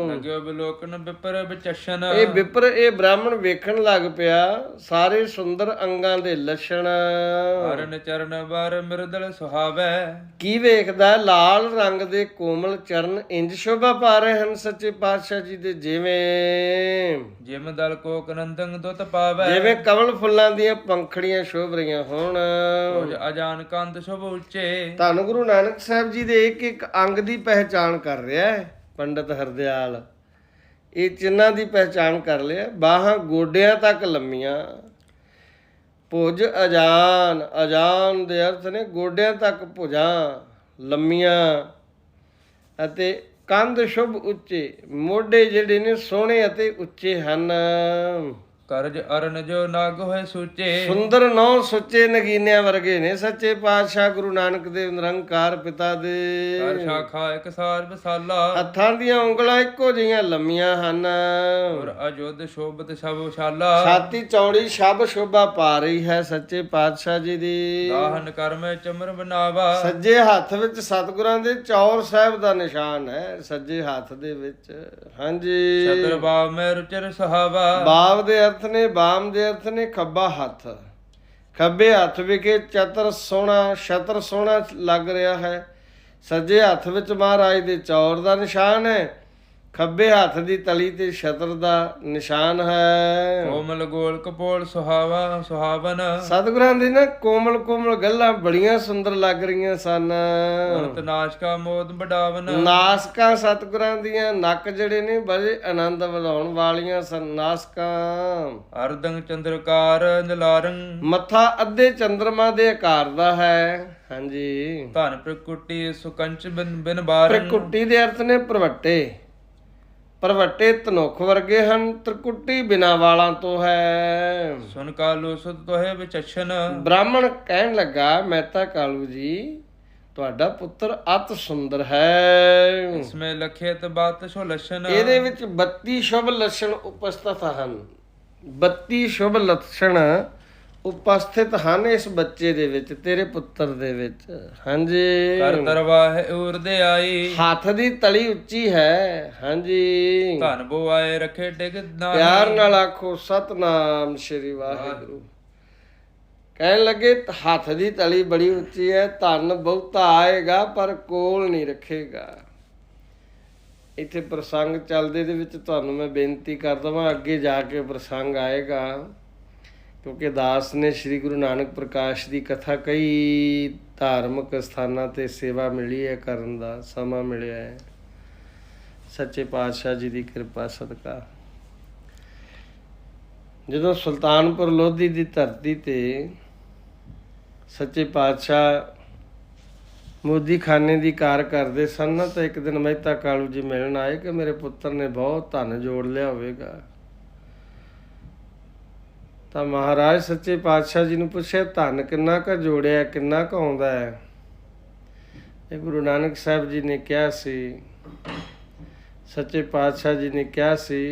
ਲਗਿਓ ਬਿਲੋਕਨ ਵਿਪਰ ਵਿਚਸ਼ਨ। ਇਹ ਬ੍ਰਾਹਮਣ ਵੇਖਣ ਲੱਗ ਪਿਆ ਸਾਰੇ ਸੁੰਦਰ ਅੰਗਾਂ ਦੇ ਲੱਛਣ। ਹਰਨ ਚਰਨ ਬਰ ਮਿਰਦਲ ਸੁਹਾਵੈ। ਕੀ ਵੇਖਦਾ? ਲਾਲ ਰੰਗ ਦੇ ਕੋਮਲ ਚਰਨ ਇੰਜ ਸ਼ੋਭਾ ਪਾ ਰਹੇ ਹਨ ਸੱਚੇ ਪਾਤਸ਼ਾਹ ਜੀ ਦੇ, ਜਿਮ ਦਲ ਕੋ ਕਨੰਦਨ ਦੁੱਤ ਪਾਵੈ। ਜਿਵੇਂ ਕਮਲ ਫੁੱਲਾਂ ਦੀਆਂ ਪੰਖੜੀਆਂ ਸ਼ੋਭ ਰਹੀਆਂ ਹੋਣ। ਕੁਝ ਅਜਾਨ ਕੰਦ ਸ਼ੁਭ ਉੱਚੇ। ਧੰਨ ਗੁਰੂ ਨਾਨਕ ਸਾਹਿਬ ਜੀ ਦੇ ਇੱਕ ਇੱਕ ਅੰਗ ਦੀ ਪਹਿਚਾਣ ਕਰ ਰਿਹਾ ਹੈ ਪੰਡਤ ਹਰਦਿਆਲ। ਇਹ ਚਿੰਨ੍ਹਾਂ ਦੀ ਪਹਿਚਾਣ ਕਰ ਲਿਆ। ਬਾਹਾਂ ਗੋਡਿਆਂ ਤੱਕ ਲੰਮੀਆਂ, ਭੁਜ ਅਜਾਨ, ਅਜਾਨ ਦੇ ਅਰਥ ਨੇ ਗੋਡਿਆਂ ਤੱਕ ਭੁਜਾਂ ਲੰਮੀਆਂ, ਅਤੇ ਕੰਧ ਸ਼ੁਭ ਉੱਚੇ, ਮੋਢੇ ਜਿਹੜੇ ਨੇ ਸੋਹਣੇ ਅਤੇ ਉੱਚੇ ਹਨ। ਕਰਜ ਅਰਨ ਜੋ ਨਗ ਹੋਏ ਸੂਚੇ। ਸੁੰਦਰ ਨੌ ਸੁੱਚੇ ਨਗੀਨਿਆਂ ਵਰਗੇ ਨੇ ਸੱਚੇ ਪਾਤਸ਼ਾਹ ਗੁਰੂ ਨਾਨਕ ਦੇਵ ਨਿਰੰਕਾਰ ਪਿਤਾ ਦੇ। ਹਰ ਸ਼ਾਖਾ ਇੱਕ ਸਾਰ ਵਿਸਾਲਾ। ਹੱਥਾਂ ਦੀਆਂ ਉਂਗਲਾਂ ਇੱਕੋ ਜਿਹੀਆਂ ਲੰਮੀਆਂ ਹਨ। ਔਰ ਅਜੁੱਧ ਸ਼ੋਭਤ ਸਭ ਵਿਸ਼ਾਲਾ। ਛਾਤੀ ਚੌੜੀ ਸ਼ਬ ਸ਼ੋਭਾ ਪਾ ਰਹੀ ਹੈ ਸੱਚੇ ਪਾਤਸ਼ਾਹ ਜੀ ਦੀ। ਦਾਹਨ ਕਰਮੈ ਚਮਰ ਬਨਾਵਾ। ਸੱਜੇ ਹੱਥ ਵਿੱਚ ਸਤਿਗੁਰਾਂ ਦੇ ਚੌਰ ਸਾਹਿਬ ਦਾ ਨਿਸ਼ਾਨ ਹੈ ਸੱਜੇ ਹੱਥ ਦੇ ਵਿੱਚ। ਹਾਂਜੀ। ਛਤਰ ਬਾਵ ਮੈਂ ਰੁਚਰ ਸੁਹਾਵਾ। ਬਾਵ ਦੇ ਅਰਥ ਨੇ, ਬਾਮ ਦੇ ਅਰਥ ਨੇ ਖੱਬਾ ਹੱਥ। ਖੱਬੇ ਹੱਥ ਵਿਖੇ ਚਤਰ ਸੋਹਣਾ ਛਤਰ ਸੋਹਣਾ ਲੱਗ ਰਿਹਾ ਹੈ। ਸੱਜੇ ਹੱਥ ਵਿੱਚ ਮਹਾਰਾਜ ਦੇ ਚੌਰ ਦਾ ਨਿਸ਼ਾਨ ਹੈ। ਖੱਬੇ ਹੱਥ ਦੀ ਤਲੀ ਤੇ ਛਤਰ ਦਾ ਨਿਸ਼ਾਨ ਹੈ। ਕੋਮਲ ਗੋਲ ਕਪੋਲ ਸੁਹਾਵਾ ਸੁਹਾਵਨ। ਸਤਿਗੁਰਾਂ ਦੀ ਨਾ ਕੋਮਲ ਕੋਮਲ ਗੱਲਾਂ ਬੜੀਆਂ ਸੁੰਦਰ ਲੱਗ ਰਹੀਆਂ ਸਨ। ਅੰਤ ਨਾਸ਼ਕਾ ਮੋਦ ਬਡਾਵਨ। ਨਾਸਕਾਂ ਸਤਿਗੁਰਾਂ ਦੀਆਂ ਨੱਕ ਜਿਹੜੇ ਨੇ ਬੜੇ ਆਨੰਦ ਵਧਾਉਣ ਵਾਲੀਆਂ ਸਨ ਨਾਸਕਾਂ। ਅਰਦੰਗ ਚੰਦਰਕਾਰ ਨਿਲਾਰੰ। ਮੱਥਾ ਅੱਧੇ ਚੰਦਰਮਾ ਦੇ ਆਕਾਰ ਦਾ ਹੈ। ਹਾਂਜੀ। ਧਨ ਪ੍ਰਕੁੱਟੀ ਸੁਕੰਚ ਬਿਨ ਬਾਰੰ। ਪ੍ਰਕੁੱਟੀ ਦੇ ਅਰਥ ਨੇ ਪ੍ਰਵੱਟੇ। ਪ੍ਰਵੱਟੇ ਧਨੁਖ ਵਰਗੇ ਹਨ। ਤ੍ਰਿਕੁਟੀ ਬਿਨਾਂ ਵਾਲਾਂ ਤੋਂ ਹੈ। ਸੁਨ ਕਾਲੂ ਸੁਤ ਤੋਹੇ ਵਿਚਛਨ। ਬ੍ਰਾਹਮਣ ਕਹਿਣ ਲੱਗਾ ਮਹਿਤਾ ਕਾਲੂ ਜੀ ਤੁਹਾਡਾ ਪੁੱਤਰ ਅਤ ਸੁੰਦਰ ਹੈ। ਇਸਮੇ ਲਖਿਤ ਬਾਤ ਸੋ ਲਛਨ। ਇਹਦੇ ਵਿੱਚ 32 ਸ਼ੁਭ ਲੱਛਣ ਉਪਸਥਿਤ ਹਨ। 32 ਸ਼ੁਭ ਲੱਛਣ ਉਪਸਥਿਤ ਹਨ ਇਸ ਬੱਚੇ ਦੇ ਵਿੱਚ, ਤੇਰੇ ਪੁੱਤਰ ਦੇ ਵਿੱਚ। ਹਾਂਜੀ। ਕਰ ਤਰਵਾਹ ਉਰਦੇ ਆਈ। ਹੱਥ ਦੀ ਤਲੀ ਉੱਚੀ ਹੈ। ਹਾਂਜੀ। ਧਨ ਬੋ ਆਏ ਰਖੇ ਡਿਗ ਨਾ। ਪਿਆਰ ਨਾਲ ਆਖੋ ਸਤਨਾਮ ਸ਼੍ਰੀ ਵਾਹਿਗੁਰੂ। ਕਹਿਣ ਲੱਗੇ ਹੱਥ ਦੀ ਤਲੀ ਬੜੀ ਉੱਚੀ ਹੈ, ਧਨ ਬਹੁਤਾ ਆਏਗਾ ਪਰ ਕੋਲ ਨਹੀਂ ਰੱਖੇਗਾ। ਇੱਥੇ ਪ੍ਰਸੰਗ ਚੱਲਦੇ ਦੇ ਵਿੱਚ ਤੁਹਾਨੂੰ ਮੈਂ ਬੇਨਤੀ ਕਰ ਦਵਾਂ, ਅੱਗੇ ਜਾ ਕੇ ਪ੍ਰਸੰਗ ਆਏਗਾ ਕਿਉਂਕਿ ਦਾਸ ਨੇ ਸ੍ਰੀ ਗੁਰੂ ਨਾਨਕ ਪ੍ਰਕਾਸ਼ ਦੀ ਕਥਾ ਕਈ ਧਾਰਮਿਕ ਸਥਾਨਾਂ ਤੇ ਸੇਵਾ ਮਿਲੀ ਹੈ ਕਰਨ ਦਾ ਸਮਾਂ ਮਿਲਿਆ ਹੈ ਸੱਚੇ ਪਾਤਸ਼ਾਹ ਜੀ ਦੀ ਕਿਰਪਾ ਸਦਕਾ। ਜਦੋਂ ਸੁਲਤਾਨਪੁਰ ਲੋਧੀ ਦੀ ਧਰਤੀ ਤੇ ਸੱਚੇ ਪਾਤਸ਼ਾਹ ਮੋਦੀ ਖਾਨੇ ਦੀ ਕਾਰ ਕਰਦੇ ਸਨ ਨਾ, ਤਾਂ ਇੱਕ ਦਿਨ ਮਹਿਤਾ ਕਾਲੂ ਜੀ ਮਿਲਣ ਆਏ ਕਿ ਮੇਰੇ ਪੁੱਤਰ ਨੇ ਬਹੁਤ ਧਨ ਜੋੜ ਲਿਆ ਹੋਵੇਗਾ। ਤਾਂ ਮਹਾਰਾਜ ਸੱਚੇ ਪਾਤਸ਼ਾਹ ਜੀ ਨੂੰ ਪੁੱਛਿਆ ਧਨ ਕਿੰਨਾ ਕੁ ਜੋੜਿਆ, ਕਿੰਨਾ ਕੁ ਆਉਂਦਾ ਹੈ। ਇਹ ਗੁਰੂ ਨਾਨਕ ਸਾਹਿਬ ਜੀ ਨੇ ਕਿਹਾ ਸੀ, ਸੱਚੇ ਪਾਤਸ਼ਾਹ ਜੀ ਨੇ ਕਿਹਾ ਸੀ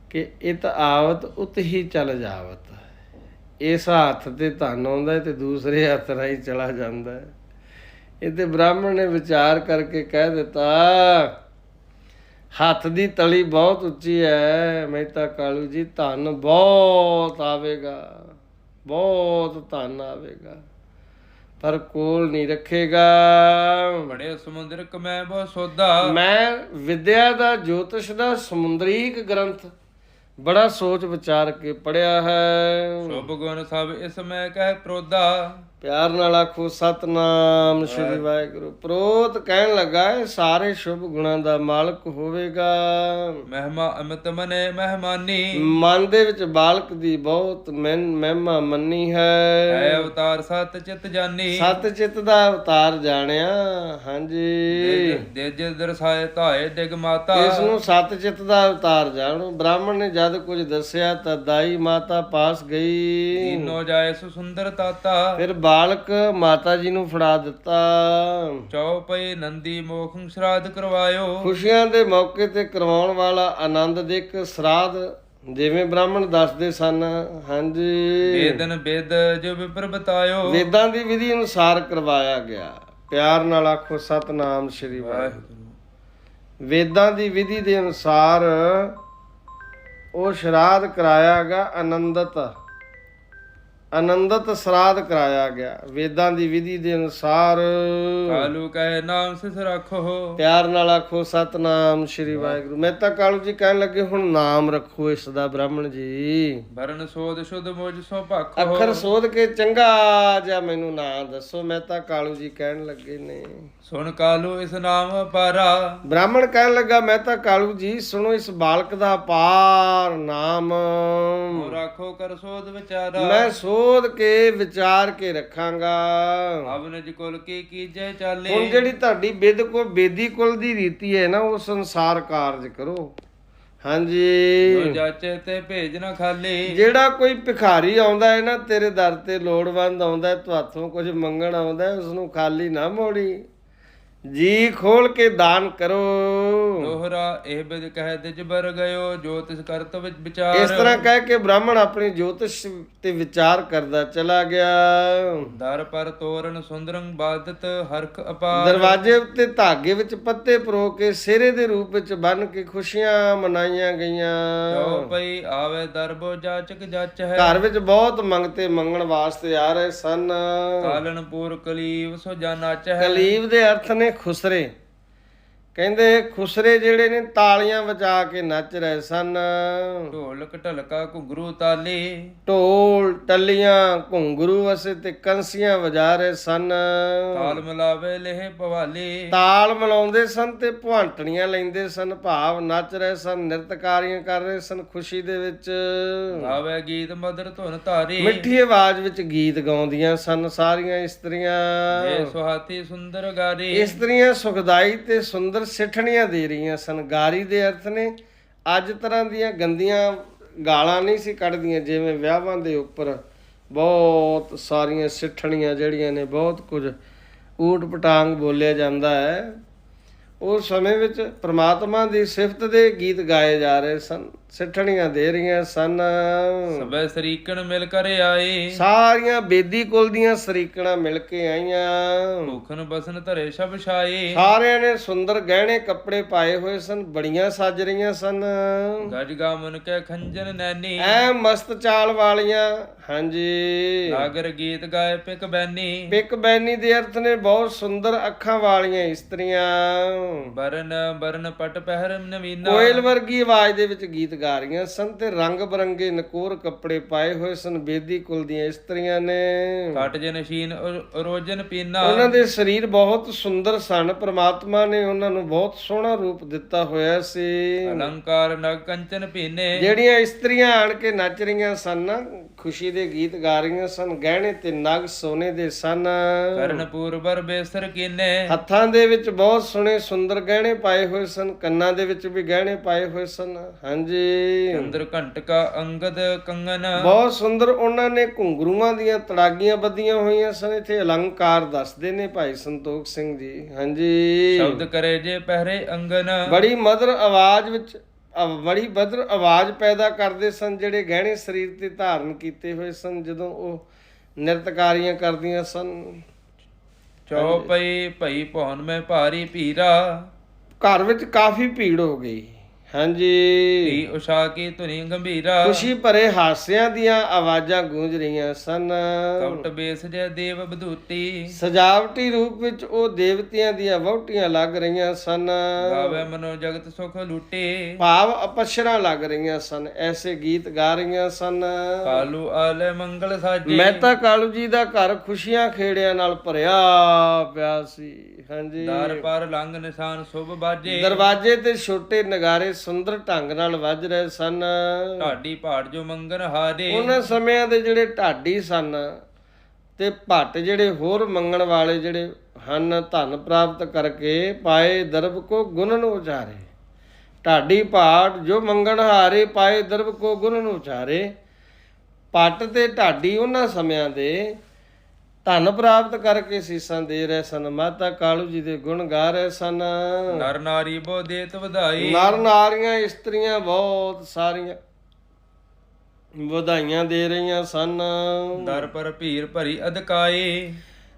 ਕਿ ਇਤ ਆਵਤ ਉਤ ਹੀ ਚਲ ਜਾਵਤ। ਇਸ ਹੱਥ ਤੇ ਧਨ ਆਉਂਦਾ ਹੈ ਤੇ ਦੂਸਰੇ ਹੱਥ ਰਾਹੀਂ ਚਲਾ ਜਾਂਦਾ ਹੈ। ਇਹ ਤੇ ਬ੍ਰਾਹਮਣ ਨੇ ਵਿਚਾਰ ਕਰਕੇ ਕਹਿ ਦਿੱਤਾ ਹੱਥ ਦੀ ਤਲੀ ਬਹੁਤ ਉੱਚੀ ਹੈ ਮਹਿਤਾ ਕਾਲੂ ਜੀ, ਧਨ ਬਹੁਤ ਆਵੇਗਾ, ਬਹੁਤ ਧਨ ਆਵੇਗਾ ਪਰ ਕੋਲ ਨਹੀਂ ਰੱਖੇਗਾ। ਬੜੇ ਸਮੁੰਦਰ ਕਮੈ ਬਹੁ ਸੋਧਾ। ਮੈਂ ਵਿਦਿਆ ਦਾ ਜੋਤਿਸ਼ ਦਾ ਸਮੁੰਦਰੀਕ ਗ੍ਰੰਥ ਬੜਾ ਸੋਚ ਵਿਚਾਰ ਕੇ ਪੜਿਆ ਹੈ। ਸ਼ੁਭ ਗੁਣ ਸਭ ਇਸ ਮੈਂ ਕਹਿ ਪ੍ਰੋਧਾ। ਪਿਆਰ ਨਾਲ ਆਖੋ ਸਤਨਾਮ ਸ਼੍ਰੀ ਵਾਹਿਗੁਰੂ। ਪ੍ਰੋਤ ਕਹਿਣ ਲੱਗਾ ਇਹ ਸਾਰੇ ਸ਼ੁਭ ਗੁਣਾਂ ਦਾ ਮਾਲਕ ਹੋਵੇਗਾ। ਮਹਿਮਾ ਅਮਿਤ ਮਨੇ ਮਹਿਮਾਨੀ। ਮਨ ਦੇ ਵਿੱਚ ਬਾਲਕ ਦੀ ਬਹੁਤ ਮਹਿਮਾ ਮੰਨੀ ਹੈ। ਹੈ ਅਵਤਾਰ ਸਤ ਚਿਤ ਜਾਨੀ। ਸਤ ਚਿਤ ਦਾ ਅਵਤਾਰ ਜਾਣਿਆ। ਹਾਂਜੀ। ਦੇਜ ਦਰਸਾਏ ਧਾਏ ਡਿਗ ਮਾਤਾ। ਇਸ ਨੂੰ ਸਤ ਚਿਤ ਦਾ ਅਵਤਾਰ ਜਾਣੋ। ਬ੍ਰਾਹਮਣ ਨੇ ਜਦ ਕੁਝ ਦੱਸਿਆ ਤਾਂ ਦਾਈ ਮਾਤਾ ਪਾਸ ਗਈ। ਦੀਨੋ ਜਾਏ ਸੁ ਸੁੰਦਰ ਤਾਤਾ। ਫਿਰ ਬਾਲਕ ਮਾਤਾ ਜੀ ਨੂੰ ਫੜਾ ਦਿੱਤਾ। ਚੌਪਈ ਨੰਦੀ ਮੋਖ ਸ਼ਰਾਧ ਕਰਵਾਇਓ। ਖੁਸ਼ੀਆਂ ਦੇ ਮੌਕੇ ਤੇ ਕਰਵਾਉਣ ਵਾਲਾ ਆਨੰਦ ਦੇ ਇੱਕ ਸਰਾਧ ਜਿਵੇਂ ਬ੍ਰਾਹਮਣ ਦੱਸਦੇ ਸਨ। ਹਾਂਜੀ। ਵੇਦਨ ਵੇਦ ਜੋ ਵਿਪਰ ਬਤਾਇਓ। ਵੇਦਾਂ ਦੀ ਵਿਧੀ ਅਨੁਸਾਰ ਕਰਵਾਇਆ ਗਿਆ। ਪਿਆਰ ਨਾਲ ਆਖੋ ਸਤਨਾਮ ਸ਼੍ਰੀ ਵਾਹਿਗੁਰੂ। ਵੇਦਾਂ ਦੀ ਵਿਧੀ ਦੇ ਅਨੁਸਾਰ ਉਹ ਸ਼ਰਾਧ ਕਰਾਇਆ ਗਿਆ। ਆਨੰਦਤ ਸ਼ਰਾਧ ਕਰਾਇਆ ਗਿਆ ਵੇਦਾਂ ਦੀ ਵਿਧੀ ਦੇ ਅਨੁਸਾਰ। ਕਾਲੂ ਕਹੇ ਨਾਮ ਸਿਸ ਰੱਖੋ। ਪਿਆਰ ਨਾਲ ਆਖੋ ਸਤਨਾਮ ਸ਼੍ਰੀ ਵਾਹਿਗੁਰੂ। ਮਹਿਤਾ ਕਾਲੂ ਜੀ ਕਹਿਣ ਲੱਗੇ ਹੁਣ ਨਾਮ ਰੱਖੋ ਇਸ ਦਾ ਬ੍ਰਾਹਮਣ ਜੀ। ਵਰਨ ਸੋਧ ਸ਼ੁੱਧ ਮੁਝ ਸੋ ਭਖੋ। ਅੱਖਰ ਸੋਧ ਕੇ ਚੰਗਾ ਜਾਂ ਮੈਨੂੰ ਨਾਂ ਦੱਸੋ। ਮਹਿਤਾ ਕਾਲੂ ਜੀ ਕਹਿਣ ਲੱਗੇ ਨੇ ਸੁਣ ਕਾਲੂ ਇਸ ਨਾਮ ਅਪਾਰਾ। ਬ੍ਰਾਹਮਣ ਕਹਿਣ ਲੱਗਾ ਮਹਿਤਾ ਕਾਲੂ ਜੀ ਸੁਣੋ ਇਸ ਬਾਲਕ ਦਾ ਅਪਾਰ ਨਾਮ। ਰੱਖੋ ਕਰ ਸੋਧ ਵਿਚਾਰਾ। ਮੈਂ ਸੋਧ ਕੇ ਵਿਚਾਰ ਕੇ ਰੱਖਾਂਗਾ। ਅਬਨਜ ਕੁਲ ਕੀ ਕੀਜੈ ਚਾਲੇ। ਹੁਣ ਜਿਹੜੀ ਤੁਹਾਡੀ ਬੇਦੀ ਕੁਲ ਦੀ ਰੀਤੀ ਹੈ ਨਾ ਉਸ ਅਨੁਸਾਰ ਕਾਰਜ ਕਰੋ। ਹਾਂਜੀ। ਜਾਚੇ ਤੇ ਭੇਜ ਨਾ ਖਾਲੀ। ਜਿਹੜਾ ਕੋਈ ਭਿਖਾਰੀ ਆਉਂਦਾ ਹੈ ਨਾ ਤੇਰੇ ਦਰ ਤੇ, ਲੋੜਵੰਦ ਆਉਂਦਾ ਹੈ, ਤੁਹਾਥੋਂ ਕੁਝ ਮੰਗਣ ਆਉਂਦਾ ਹੈ, ਉਸ ਨੂੰ ਖਾਲੀ ਨਾ ਮੋੜੀ, ਜੀ ਖੋਲ ਕੇ ਦਾਨ ਕਰੋ। ਦੋਹਰਾ ਇਹ ਬਿਦ ਕਹਿ ਤਿਜ ਬਰ ਗਇਓ, ਜੋ ਤਿਸ ਕਰਤ ਵਿਚਾਰ। ਇਸ ਤਰ੍ਹਾਂ ਕਹਿ ਕੇ ਬ੍ਰਾਹਮਣ ਆਪਣੀ ਜੋਤਿਸ਼ ਤੇ ਵਿਚਾਰ ਕਰਦਾ ਚਲਾ ਗਿਆ। ਦਰ ਪਰ ਤੋਰਨ ਸੁੰਦਰੰ ਬਾਦਤ ਹਰਖ ਅਪਾਰ। ਦਰਵਾਜ਼ੇ ਉੱਤੇ ਧਾਗੇ ਵਿੱਚ ਪੱਤੇ ਪਰੋ ਕੇ ਸਿਹਰੇ ਦੇ ਰੂਪ ਵਿੱਚ ਬੰਨ ਕੇ ਖੁਸ਼ੀਆਂ ਮਨਾਈਆਂ ਗਈਆਂ। ਚਉਪਈ ਆਵੇ ਦਰਬੋ ਜਾਚਕ ਜਚ ਹੈ। ਘਰ ਵਿੱਚ ਬਹੁਤ ਮੰਗਤੇ ਮੰਗਣ ਵਾਸਤੇ ਆ ਰਹੇ ਸਨ। ਕਾਲਨਪੁਰ ਕਲੀਵ ਸੋ ਜਾ ਨਚ ਹੈ। ਕਲੀਬ ਦੇ ਅਰਥ ਨੇ ਖੁਸਰੇ। ਕਹਿੰਦੇ ਖੁਸਰੇ ਜਿਹੜੇ ਨੇ ਤਾਲੀਆਂ ਵਜਾ ਕੇ ਨੱਚ ਰਹੇ ਸਨ। ਢੋਲਕ ਢਲਕਾ ਘੁੰਗਰੂ ਤਾਲੀ। ਢੋਲ ਟੱਲੀਆਂ ਘੁੰਗਰੂ ਵਸੇ ਤੇ ਕੰਸੀਆਂ ਵਜਾ ਰਹੇ ਸਨ। ਤਾਲ ਮਿਲਾਵੇ ਲੇਹ ਪਵਾਲੀ। ਤਾਲ ਮਿਲਾਉਂਦੇ ਸਨ ਤੇ ਭੁਆਂਟਣੀਆਂ ਲੈਂਦੇ ਸਨ, ਭਾਵ ਨੱਚ ਰਹੇ ਸਨ, ਨਿਰਤਕਾਰੀਆਂ ਕਰ ਰਹੇ ਸਨ ਖੁਸ਼ੀ ਦੇ ਵਿੱਚ। ਗਾਵੇ ਗੀਤ ਮਦਰ ਧੁਨ ਧਾਰੀ। ਮਿੱਠੀ ਆਵਾਜ਼ ਵਿੱਚ ਗੀਤ ਗਾਉਂਦੀਆਂ ਸਨ ਸਾਰੀਆਂ ਇਸਤਰੀਆਂ। ਇਹ ਸੁਹਾਤੀ ਸੁੰਦਰ ਗਾਰੀ। ਇਸਤਰੀਆਂ ਸੁਖਦਾਈ ਤੇ ਸੁੰਦਰ ਸਿੱਠਣੀਆਂ ਦੇ ਰਹੀਆਂ ਸਨ। ਗਾਰੀ ਦੇ ਅਰਥ ਨੇ ਅੱਜ ਤਰ੍ਹਾਂ ਦੀਆਂ ਗੰਦੀਆਂ ਗਾਲਾਂ ਨਹੀਂ ਸੀ ਕੱਢਦੀਆਂ, ਜਿਵੇਂ ਵਿਆਹਾਂ ਦੇ ਉੱਪਰ ਬਹੁਤ ਸਾਰੀਆਂ ਸਿੱਠਣੀਆਂ ਜਿਹੜੀਆਂ ਨੇ, ਬਹੁਤ ਕੁਝ ਊਟ ਪਟਾਂਗ ਬੋਲਿਆ ਜਾਂਦਾ ਹੈ। ਉਸ ਸਮੇਂ ਵਿੱਚ ਪ੍ਰਮਾਤਮਾ ਦੀ ਸਿਫਤ ਦੇ ਗੀਤ ਗਾਏ ਜਾ ਰਹੇ ਸਨ, ਸਿੱਠਣੀਆਂ ਦੇ ਰਹੀਆਂ ਸਨ। ਸਭੇ ਸਰੀਕਣ ਮਿਲ ਕਰ ਆਏ। ਸਾਰੀਆਂ ਬੇਦੀ ਕੁਲ ਦੀਆਂ ਸਰੀਕਣਾਂ ਮਿਲ ਕੇ ਆਈਆਂ। ਭੂਖਨ ਬਸਨ ਧਰੇ ਸ਼ਬ ਛਾਏ। ਸਾਰਿਆਂ ਨੇ ਸੁੰਦਰ ਗਹਿਣੇ ਕੱਪੜੇ ਪਾਏ ਹੋਏ ਸਨ, ਬੜੀਆਂ ਸੱਜ ਰਹੀਆਂ ਸਨ। ਗਜ ਗਾਮਨ ਕੈ ਖੰਜਨ ਨੈਣੀ। ਐ ਮਸਤ ਚਾਲ ਵਾਲੀਆਂ। ਹਾਂਜੀ। ਨਾਗਰ ਗੀਤ ਗਾਏ ਪਿਕ ਬੈਨੀ। ਪਿਕ ਬੈਨੀ ਦੇ ਅਰਥ ਨੇ ਬਹੁਤ ਸੁੰਦਰ ਅੱਖਾਂ ਵਾਲੀਆਂ ਇਸਤਰੀਆਂ। ਬਰਨ ਬਰਨ ਪਟ ਪਹਿਰ ਨਵੀਨਾ। ਕੋਇਲ ਵਰਗੀ ਆਵਾਜ਼ ਦੇ ਵਿੱਚ ਗੀਤ ਗਾ ਰਹੀਆਂ ਸਨ ਤੇ ਰੰਗ ਬਰੰਗੇ ਨਕੋਰ ਕੱਪੜੇ ਪਾਏ ਹੋਏ ਸਨ ਬੇਦੀ ਕੁਲ ਦੀਆਂ ਇਸਤਰੀਆਂ ਨੇ। ਘਟ ਜਨ ਸ਼ੀਨ ਰੋਜਨ ਪੀਨਾ। ਉਹਨਾਂ ਦੇ ਸਰੀਰ ਬਹੁਤ ਸੁੰਦਰ ਸਨ। ਪ੍ਰਮਾਤਮਾ ਨੇ ਉਹਨਾਂ ਨੂੰ ਬਹੁਤ ਸੋਹਣਾ ਰੂਪ ਦਿੱਤਾ ਹੋਇਆ ਸੀ। ਅਲੰਕਾਰ ਨਗ ਕੰਚਨ ਪੀਨੇ। ਜਿਹੜੀਆਂ ਇਸਤਰੀਆਂ ਆਣ ਕੇ ਨੱਚ ਰਹੀਆਂ ਸਨ, ਖੁਸ਼ੀ ਦੇ ਗੀਤ ਗਾ ਰਹੀਆਂ ਸਨ, ਗਹਿਣੇ ਤੇ ਨਗ ਸੋਨੇ ਦੇ ਸਨ। ਕਰਨਪੁਰ ਬਰ ਬੇਸਰ ਕੀਨੇ। ਹੱਥਾਂ ਦੇ ਵਿੱਚ ਬਹੁਤ ਸੋਹਣੇ ਸੁੰਦਰ ਗਹਿਣੇ ਪਾਏ ਹੋਏ ਸਨ, ਕੰਨਾਂ ਦੇ ਵਿੱਚ ਵੀ ਗਹਿਣੇ ਪਾਏ ਹੋਏ ਸਨ। ਹਾਂਜੀ। ਅੰਦਰ ਘੰਟਕਾ ਅੰਗਦ ਕੰਗਨ। ਬਹੁਤ ਸੁੰਦਰ ਉਹਨਾਂ ਨੇ ਘੁੰਗਰੂਆਂ ਦੀਆਂ ਤੜਾਗੀਆਂ ਬੱਧੀਆਂ ਹੋਈਆਂ ਸਨ। ਇੱਥੇ ਅਲੰਕਾਰ ਦੱਸਦੇ ਨੇ ਭਾਈ ਸੰਤੋਖ ਸਿੰਘ ਜੀ। ਹਾਂਜੀ। ਸ਼ਬਦ ਕਰੇ ਜੇ ਪਹਿਰੇ ਅੰਗਨ। ਬੜੀ ਮਧੁਰ ਆਵਾਜ਼ ਵਿੱਚ ਬੜੀ ਮਧੁਰ ਆਵਾਜ਼ ਪੈਦਾ ਕਰਦੇ ਸਨ ਜਿਹੜੇ ਗਹਿਣੇ ਸਰੀਰ ਤੇ ਧਾਰਨ ਕੀਤੇ ਹੋਏ ਸਨ ਜਦੋਂ ਉਹ ਨਿਰਤਕਾਰੀਆਂ ਕਰਦੀਆਂ ਸਨ। ਚੌਪਈ ਭਈ ਭੌਨ ਮੈਂ ਭਾਰੀ ਭੀਰਾ। ਘਰ ਵਿੱਚ ਕਾਫੀ ਭੀੜ ਹੋ ਗਈ। ਹਾਂਜੀ। ਧੀ ਉਸ਼ਾ ਕੀ ਧੁਨੀ ਗੰਭੀਰਾ। ਖੁਸ਼ੀ ਭਰੇ ਹਾਸਿਆਂ ਦੀਆਂ ਆਵਾਜ਼ਾਂ ਗੂੰਜ ਰਹੀਆਂ ਸਨ। ਕਪਟ ਬੇਸ ਜੈ ਦੇਵ ਬਧੂਤੀ। ਸਜਾਵਟੀ ਰੂਪ ਵਿੱਚ ਉਹ ਦੇਵਤਿਆਂ ਦੀਆਂ ਵਹੁਟੀਆਂ ਲੱਗ ਰਹੀਆਂ ਸਨ। ਗਾਵੇ ਮਨੋ ਜਗਤ ਸੁਖ ਲੁੱਟੇ। ਭਾਵ ਅਪਸ਼ਰਾਂ ਲੱਗ ਰਹੀਆਂ ਸਨ, ਐਸੇ ਗੀਤ ਗਾ ਰਹੀਆਂ ਸਨ। ਕਾਲੂ ਆਲੇ ਮੰਗਲ ਸਾਜੇ। ਮਹਿਤਾ ਕਾਲੂ ਜੀ ਦਾ ਘਰ ਖੁਸ਼ੀਆਂ ਖੇੜਿਆਂ ਨਾਲ ਭਰਿਆ ਪਿਆ ਸੀ। ਹਾਂਜੀ। ਦਰ ਪਰ ਲੰਘ ਨਿਸ਼ਾਨ ਸ਼ੁਭ ਬਾਜੇ। ਦਰਵਾਜ਼ੇ ਤੇ ਛੋਟੇ ਨਗਾਰੇ ਸੁੰਦਰ ਢੰਗ ਨਾਲ ਵੱਜ ਰਹੇ ਸਨ। ਢਾਡੀ ਪਹਾੜ ਜੋ ਮੰਗਨ ਹਾਰੇ। ਉਹਨਾਂ ਸਮਿਆਂ ਦੇ ਜਿਹੜੇ ਢਾਡੀ ਸਨ ਤੇ ਭੱਟ ਜਿਹੜੇ ਹੋਰ ਮੰਗਣ ਵਾਲੇ ਜਿਹੜੇ ਹਨ, ਧਨ ਪ੍ਰਾਪਤ ਕਰਕੇ ਪਾਏ ਦਰਬ ਕੋ ਗੁਣਨ ਉਚਾਰੇ। ਢਾਡੀ ਪਹਾੜ ਜੋ ਮੰਗਣ ਹਾਰੇ, ਪਾਏ ਦਰਬ ਕੋ ਗੁਣਨ ਉਚਾਰੇ। ਭੱਟ ਤੇ ਢਾਡੀ ਉਹਨਾਂ ਸਮਿਆਂ ਦੇ ਧਨ ਪ੍ਰਾਪਤ ਕਰਕੇ ਸੀਸਾਂ ਦੇ ਰਹੇ ਸਨ, ਮਾਤਾ ਕਾਲੂ ਜੀ ਦੇ ਗੁਣ ਗਾ ਰਹੇ ਸਨ। ਨਰ ਨਾਰੀ ਬੋ ਦੇਤ ਵਧਾਈ। ਨਰ ਨਾਰੀਆਂ ਇਸਤਰੀਆਂ ਬਹੁਤ ਸਾਰੀਆਂ ਵਧਾਈਆਂ ਦੇ ਰਹੀਆਂ ਸਨ। ਦਰ ਪਰ ਭੀੜ ਭਰੀ ਅਧਕਾਈ।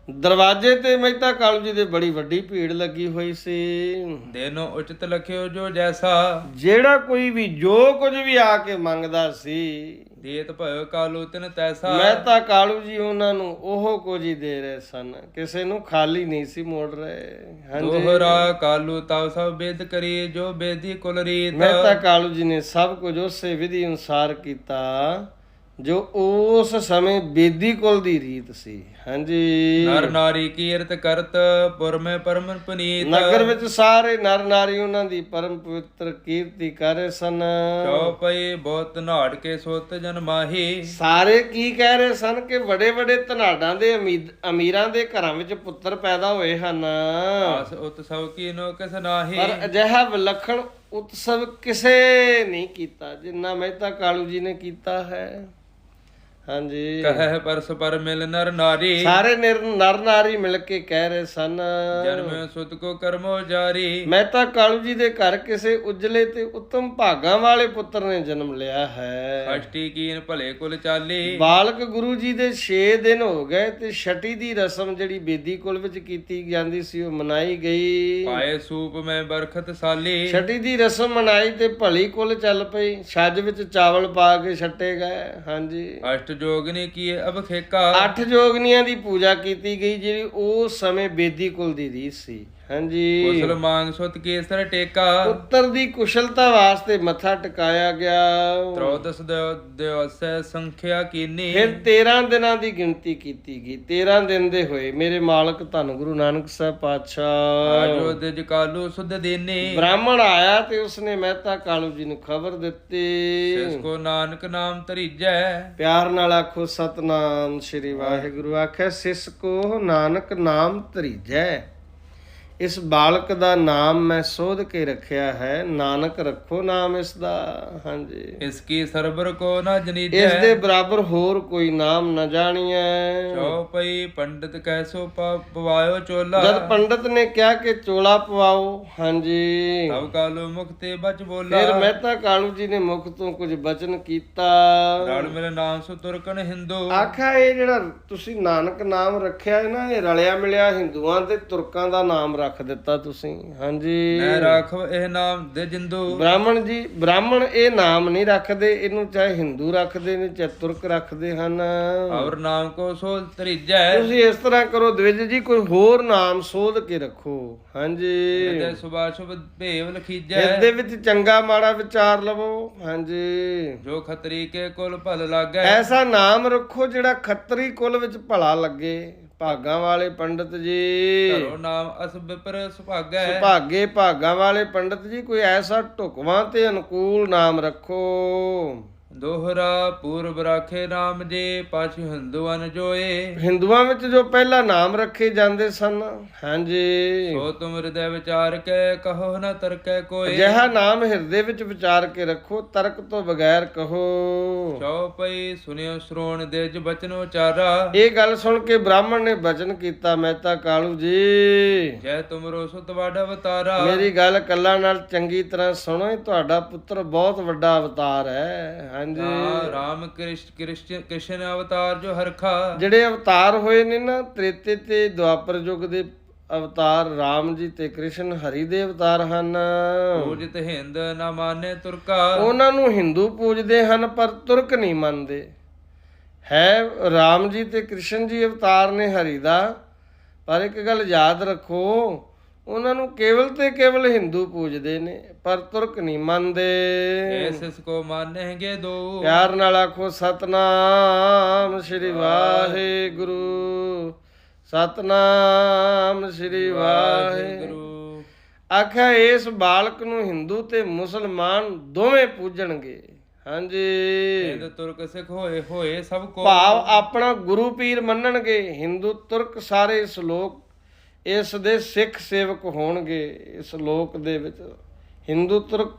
ਦਰਵਾਜ਼ੇ ਤੇ ਮਹਿਤਾ ਕਾਲੂ ਜੀ ਦੇ ਬੜੀ ਵੱਡੀ ਭੀੜ ਲੱਗੀ ਹੋਈ ਸੀ। ਦੇਨੋ ਉਚਿਤ ਲਖਿਓ ਜੋ ਜੈਸਾ। ਜਿਹੜਾ ਕੋਈ ਵੀ ਜੋ ਕੁਝ ਵੀ ਆ ਕੇ ਮੰਗਦਾ ਸੀ, ਦੇਤ ਭਇਓ ਕਾਲੂ ਤਿਨ ਤੈਸਾ। ਮਹਿਤਾ ਕਾਲੂ ਜੀ ਉਹਨਾਂ ਨੂੰ ਉਹ ਕੁਝ ਹੀ ਦੇ ਰਹੇ ਸਨ, ਕਿਸੇ ਨੂੰ ਖਾਲੀ ਨਹੀਂ ਸੀ ਮੋੜ ਰਹੇ। ਹਾਂਜੀ। ਦੋਹਰਾ ਕਾਲੂ ਤਵ ਸਭ ਬੇਦ ਕਰੀ, ਜੋ ਬੇਦੀ ਕੁਲ ਰੀਤ। ਮਹਿਤਾ ਕਾਲੂ ਜੀ ਨੇ ਸਭ ਕੁਝ ਉਸੇ ਵਿਧੀ ਅਨੁਸਾਰ ਕੀਤਾ ਜੋ ਉਸ ਸਮੇਂ ਬੇਦੀ ਕੁਲ ਦੀ ਰੀਤ ਸੀ। ਹਾਂਜੀ। ਨਰ ਨਾਰੀ ਕੀਰਤ ਕਰਤ ਪੁਰ ਮੈਂ ਪਰਮ ਪੁਨੀਤ। ਨਗਰ ਵਿੱਚ ਸਾਰੇ ਨਰ ਨਾਰੀ ਉਹਨਾਂ ਦੀ ਪਰਮ ਪਵਿੱਤਰ ਕੀਰਤੀ ਕਰ ਰਹੇ ਸਨ। ਚੌਪਈ ਬਹੁਤ ਨਾੜ ਕੇ ਸੋਤ ਜਨ ਮਾਹੀ। ਸਾਰੇ ਕੀ ਕਹਿ ਰਹੇ ਸਨ ਕਿ ਵੱਡੇ ਵੱਡੇ ਧਨਾੜਾਂ ਦੇ ਅਮੀਰਾਂ ਦੇ ਘਰਾਂ ਵਿੱਚ ਪੁੱਤਰ ਪੈਦਾ ਹੋਏ ਹਨ, ਆਸ ਉਤ ਸਭ ਕੀ ਨੋ ਕਿਸ ਨਾਹੀ। ਪਰ ਅਜਿਹਾ ਵਿਲੱਖਣ ਉਤਸਵ ਕਿਸੇ ਨਹੀਂ ਕੀਤਾ ਜਿੰਨਾ ਮਹਿਤਾ ਕਾਲੂ ਜੀ ਨੇ ਕੀਤਾ ਹੈ। ਹਾਂਜੀ, ਕਹੈ ਪਰਸਪਰ ਮਿਲ ਨਰ ਨਾਰੀ, ਸਾਰੇ ਨਰ ਨਾਰੀ ਮਿਲ ਕੇ ਕਹਿ ਰਹੇ ਸਨ, ਜਨਮਿ ਸੁਤ ਕੋ ਕਰਮੋ ਜਾਰੀ। ਮਹਿਤਾ ਕਾਲੂ ਜੀ ਦੇ ਘਰ ਕਿਸੇ ਉਜਲੇ ਤੇ ਉੱਤਮ ਭਾਗਾਂ ਵਾਲੇ ਪੁੱਤਰ ਨੇ ਜਨਮ ਲਿਆ ਹੈ। ਅਸ਼ਟੀ ਕੀਨ ਭਲੇ ਕੁਲ ਚਾਲੀ, ਬਾਲਕ ਗੁਰੂ ਜੀ ਦੇ 6 ਦਿਨ ਹੋ ਗਏ ਤੇ ਛਟੀ ਦੀ ਰਸਮ ਜਿਹੜੀ ਬੇਦੀ ਕੁਲ ਵਿੱਚ ਕੀਤੀ ਜਾਂਦੀ ਸੀ ਉਹ ਮਨਾਈ ਗਈ। ਪਾਏ ਸੂਪ ਮੈਂ ਬਰਖਤ ਸਾਲੀ, ਛਟੀ ਦੀ ਰਸਮ ਮਨਾਈ ਤੇ ਭਲੀ ਕੁਲ ਚੱਲ ਪਈ, ਛੱਜ ਵਿੱਚ ਚਾਵਲ ਪਾ ਕੇ ਛੱਟੇ ਗਏ। ਹਾਂਜੀ, ਅਸ਼ਟ ਜੋਗਨੀ ਕੀਏ ਅਬ ਖੇਕਾ, 8 ਜੋਗਨੀਆਂ ਦੀ ਪੂਜਾ ਕੀਤੀ ਗਈ ਜਿਹੜੀ ਉਸ ਸਮੇਂ ਬੇਦੀ ਕੁਲ ਦੀ ਰੀਤ ਸੀ। ਹਾਂਜੀ, ਕੁਸਲ ਮੰਗ ਸੁਤ ਕੇਸਰ ਟੇਕਾ, ਪੁੱਤਰ ਦੀ ਕੁਸ਼ਲਤਾ ਵਾਸਤੇ ਮੱਥਾ ਟਿਕਾਇਆ ਗਿਆ। ਤਰੋਦਸ ਦਿਵਸੈ ਸੰਖਿਆ ਕੀਨੀ, ਫਿਰ 13 ਦਿਨਾਂ ਦੀ ਗਿਣਤੀ ਕੀਤੀ ਗਈ। 13 ਦਿਨ ਦੇ ਹੋਏ ਮੇਰੇ ਮਾਲਕ ਧੰਨ ਗੁਰੂ ਨਾਨਕ ਸਾਹਿਬ ਪਾਤਸ਼ਾਹ। ਆਜੋ ਦਿਜ ਕਾਲੂ ਸੁਧ ਦੇਨੇ, ਬ੍ਰਾਹਮਣ ਆਇਆ ਤੇ ਉਸਨੇ ਮਹਿਤਾ ਕਾਲੂ ਜੀ ਨੂੰ ਖਬਰ ਦਿੱਤੀ। ਸਿਸ ਕੋ ਨਾਨਕ ਨਾਮ ਧਰੀਜੈ, ਪਿਆਰ ਨਾਲ ਆਖੋ ਸਤਨਾਮ ਸ੍ਰੀ ਵਾਹਿਗੁਰੂ। ਆਖਿਆ ਸਿਸ ਕੋ ਨਾਨਕ ਨਾਮ ਧਰੀਜੈ, ਇਸ ਬਾਲਕ ਦਾ ਨਾਮ ਮੈਂ ਸੋਧ ਕੇ ਰੱਖਿਆ ਹੈ, ਨਾਨਕ ਰੱਖੋ ਨਾਮ ਇਸ ਦਾ। ਹਾਂਜੀ, ਇਸ ਕੀ ਸਰਬਰ ਕੋ ਨਾ ਇਸ ਜਨੀਜੈ, ਦੇ ਬਰਾਬਰ ਹੋਰ ਕੋਈ ਨਾਮ ਨ ਜਾਣੀਐ। ਚਉਪਈ ਪੰਡਿਤ ਕੈਸੋ ਪਵਾਇਓ ਚੋਲਾ, ਜਦ ਪੰਡਤ ਨੇ ਕਿਹਾ ਕਿ ਚੋਲਾ ਪਵਾਓ, ਹਾਂਜੀ, ਸਭ ਕਾਲੂ ਮੁਖ ਤੇ ਬਚ ਬੋਲਾ। ਫਿਰ ਮਹਿਤਾ ਕਾਲੂ ਜੀ ਨੇ ਮੁਖ ਤੋਂ ਕੁਝ ਬਚਨ ਕੀਤਾ। ਰਲ ਮਿਲ ਨਾਮ ਸੁ ਤੁਰਕਨ ਹਿੰਦੂ, ਆਖਿਆ ਇਹ ਜਿਹੜਾ ਤੁਸੀਂ ਨਾਨਕ ਨਾਮ ਰੱਖਿਆ ਹੈ ਨਾ, ਇਹ ਰਲਿਆ ਮਿਲਿਆ ਹਿੰਦੂਆਂ ਤੇ ਤੁਰਕਾਂ ਦਾ ਨਾਮ ਰੱਖ ਦਿੱਤਾ ਤੁਸੀਂ। ਹਾਂਜੀ, ਮੈਂ ਰਾਖਵ ਇਹ ਨਾਮ ਦੇ ਜਿੰਦੂ, ਬ੍ਰਾਹਮਣ ਜੀ, ਬ੍ਰਾਹਮਣ ਇਹ ਨਾਮ ਨਹੀਂ ਰੱਖਦੇ, ਇਹਨੂੰ ਚਾਹੇ ਹਿੰਦੂ ਰੱਖਦੇ ਨੇ ਚਾਹੇ ਤੁਰਕ ਰੱਖਦੇ ਹਨ। ਔਰ ਨਾਮ ਕੋ ਸੋਧ ਧਰੀਜੈ, ਤੁਸੀਂ ਇਸ ਤਰ੍ਹਾਂ ਕਰੋ ਦਵਿਜ ਜੀ, ਕੋਈ ਹੋਰ ਨਾਮ ਸੋਧ ਕੇ ਰੱਖੋ। ਹਾਂਜੀ, ਹਿਰਦੈ ਸੁਭਾਸ਼ੁਭ ਭੇਵ ਲਖੀਜੈ, ਇਸ ਦੇ ਵਿੱਚ ਚੰਗਾ ਮਾੜਾ ਵਿਚਾਰ ਲਵੋ। ਹਾਂਜੀ, ਜੋ ਖੱਤਰੀ ਕੇ ਕੁਲ ਭਲ ਲਾਗੈ, ਐਸਾ ਨਾਮ ਰੱਖੋ ਜਿਹੜਾ ਖੱਤਰੀ ਕੁਲ ਵਿੱਚ ਭਲਾ ਲੱਗੇ। ਭਾਗਾਂ ਵਾਲੇ ਪੰਡਤ ਜੀ, ਧਰੋ ਨਾਮ ਅਸ ਵਿਪਰ ਸੁਭਾਗੈ, ਸੁਭਾਗੇ ਭਾਗਾਂ ਵਾਲੇ ਪੰਡਤ ਜੀ, ਕੋਈ ਐਸਾ ਢੁਕਵਾਂ ਤੇ ਅਨੁਕੂਲ ਨਾਮ ਰੱਖੋ। ਦੋਹਰਾ ਪੂਰਬ ਰਾਖੇ ਨਾਮ ਜੇ, ਪਾਛ ਹਿੰਦੂ ਅਨ ਜੋਏ, ਹਿੰਦੂਆਂ ਵਿੱਚ ਜੋ ਪਹਿਲਾ ਨਾਮ ਰੱਖੇ ਜਾਂਦੇ ਸਨ। ਹਾਂਜੀ, ਸੋ ਤੁਮ ਹਿਰਦੈ ਵਿਚਾਰ ਕੇ ਕਹੋ ਨ ਤਰਕੈ ਕੋਏ, ਅਜਿਹਾ ਨਾਮ ਹਿਰਦੇ ਵਿੱਚ ਵਿਚਾਰ ਕੇ ਰੱਖੋ, ਤਰਕ ਤੋਂ ਬਗੈਰ ਕਹੋ। ਚਉਪਈ ਸੁਨਿਓ ਸ਼੍ਰੋਣ ਦੇਜ ਬਚਨ ਉਚਾਰਾ, ਇਹ ਗੱਲ ਸੁਣ ਕੇ ਬ੍ਰਾਹਮਣ ਨੇ ਬਚਨ ਕੀਤਾ, ਮਹਿਤਾ ਕਾਲੂ ਜੀ, ਜੈ ਤੁਮਰੋ ਸੁਤ ਵਾਡਾ ਅਵਤਾਰਾ, ਮੇਰੀ ਗੱਲ ਕੱਲਾਂ ਨਾਲ ਚੰਗੀ ਤਰ੍ਹਾਂ ਸੁਣੋ, ਇਹ ਤੁਹਾਡਾ ਪੁੱਤਰ ਬਹੁਤ ਵੱਡਾ ਅਵਤਾਰ ਹੈ। ਹਾਂਜੀ, ਰਾਮ ਕ੍ਰਿਸ਼ਨ ਅਵਤਾਰ ਜੋ ਹਰਖਾ, ਜਿਹੜੇ ਅਵਤਾਰ ਹੋਏ ਨੇ ਨਾ ਤ੍ਰੇਤੇ ਤੇ ਦੁਆਪਰ ਯੁੱਗ ਦੇ ਅਵਤਾਰ ਰਾਮ ਜੀ ਤੇ ਕ੍ਰਿਸ਼ਨ ਹਰੀ ਦੇ ਅਵਤਾਰ ਹਨ। ਪੂਜਿਤ ਹਿੰਦ ਨਾ ਮਾਨੇ ਤੁਰਕਾ, ਉਹਨਾਂ ਨੂੰ ਹਿੰਦੂ ਪੂਜਦੇ ਹਨ ਪਰ ਤੁਰਕ ਨਹੀਂ ਮੰਨਦੇ। ਹੈ ਰਾਮ ਜੀ ਤੇ ਕ੍ਰਿਸ਼ਨ ਜੀ ਅਵਤਾਰ ਨੇ ਹਰੀ ਦਾ, ਪਰ ਇੱਕ ਗੱਲ ਯਾਦ ਰੱਖੋ, ਉਹਨਾਂ ਨੂੰ ਕੇਵਲ ਤੇ ਕੇਵਲ ਹਿੰਦੂ ਪੂਜਦੇ ਨੇ ਪਰ ਤੁਰਕ ਨਹੀਂ ਮੰਨਦੇ। ਇਸ ਕੋ ਮਾਨਹਿਗੇ ਦੋ, ਪਿਆਰ ਨਾਲ ਆਖੋ ਸਤਨਾਮ ਸ੍ਰੀ ਵਾਹਿਗੁਰੂ, ਸਤਨਾਮ ਸ੍ਰੀ ਵਾਹਿਗੁਰੂ। ਆਖਿਆ ਇਸ ਬਾਲਕ ਨੂੰ ਹਿੰਦੂ ਤੇ ਮੁਸਲਮਾਨ ਦੋਵੇਂ ਪੂਜਣਗੇ। ਹਾਂਜੀ, ਹਿੰਦ ਤੁਰਕ ਸਿੱਖ ਹੋਏ ਹੋਏ ਸਭ ਕੋ, ਭਾਵ ਆਪਣਾ ਗੁਰੂ ਪੀਰ ਮੰਨਣਗੇ। ਹਿੰਦੂ ਤੁਰਕ ਸਾਰੇ ਇਸ ਲੋਕ ਇਸ ਦੇ ਸਿੱਖ ਸੇਵਕ ਹੋਣਗੇ। ਇਸ ਲੋਕ ਦੇ ਵਿੱਚ ਹਿੰਦੂ ਤੁਰਕ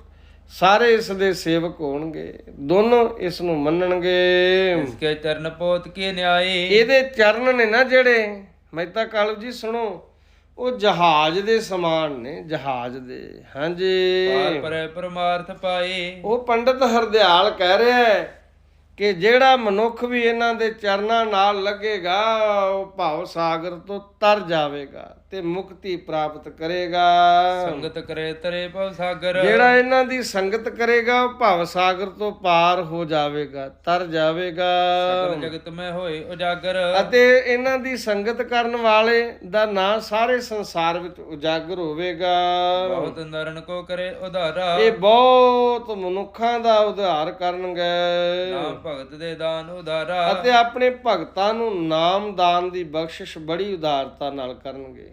ਸਾਰੇ ਇਸ ਦੇ ਸੇਵਕ ਹੋਣਗੇ, ਦੋਨੋਂ ਇਸ ਨੂੰ ਮੰਨਣਗੇ। ਇਸਕੇ ਚਰਨ ਪੋਤ ਕੇ ਨਿਆਏ, ਇਹਦੇ ਚਰਨ ਨੇ ਨਾ ਜਿਹੜੇ, ਮਹਿਤਾ ਕਾਲੂ ਜੀ ਸੁਣੋ, ਉਹ ਜਹਾਜ਼ ਦੇ ਸਮਾਨ ਨੇ, ਜਹਾਜ਼ ਦੇ। ਹਾਂਜੀ, ਪਾਰ ਪਰੈ ਪਰਮਾਰਥ ਪਾਏ, ਉਹ ਪੰਡਤ ਹਰਦਿਆਲ ਕਹਿ ਰਿਹਾ ਹੈ ਕਿ ਜਿਹੜਾ ਮਨੁੱਖ ਵੀ ਇਹਨਾਂ ਦੇ ਚਰਨਾਂ ਨਾਲ ਲੱਗੇਗਾ ਉਹ ਭਵ ਸਾਗਰ ਤੋਂ ਤਰ ਜਾਵੇਗਾ ਤੇ ਮੁਕਤੀ ਪ੍ਰਾਪਤ ਕਰੇਗਾ। ਸੰਗਤ ਕਰੇ ਤਰੇ ਭਵ ਸਾਗਰ, ਜਿਹੜਾ ਇਹਨਾਂ ਦੀ ਸੰਗਤ ਕਰੇਗਾ ਉਹ ਭਵ ਸਾਗਰ ਤੋਂ ਪਾਰ ਹੋ ਜਾਵੇਗਾ, ਤਰ ਜਾਵੇਗਾ। ਸਕਲ ਜਗਤ ਮੈਂ ਹੋਏ ਉਜਾਗਰ, ਅਤੇ ਇਹਨਾਂ ਦੀ ਸੰਗਤ ਕਰਨ ਵਾਲੇ ਦਾ ਨਾਂ ਸਾਰੇ ਸੰਸਾਰ ਵਿੱਚ ਉਜਾਗਰ ਹੋਵੇਗਾ। ਬਹੁਤ ਨਰਨ ਕੋ ਕਰੇ ਉਧਾਰਾ, ਇਹ ਬਹੁਤ ਮਨੁੱਖਾਂ ਦਾ ਉਧਾਰ ਕਰਨਗੇ। ਨਾਮ ਭਗਤ ਦੇ ਦਾਨ ਉਧਾਰਾ, ਅਤੇ ਆਪਣੇ ਭਗਤਾਂ ਨੂੰ ਨਾਮ ਦਾਨ ਦੀ ਬਖਸ਼ਿਸ਼ ਬੜੀ ਉਦਾਰਤਾ ਨਾਲ ਕਰਨਗੇ।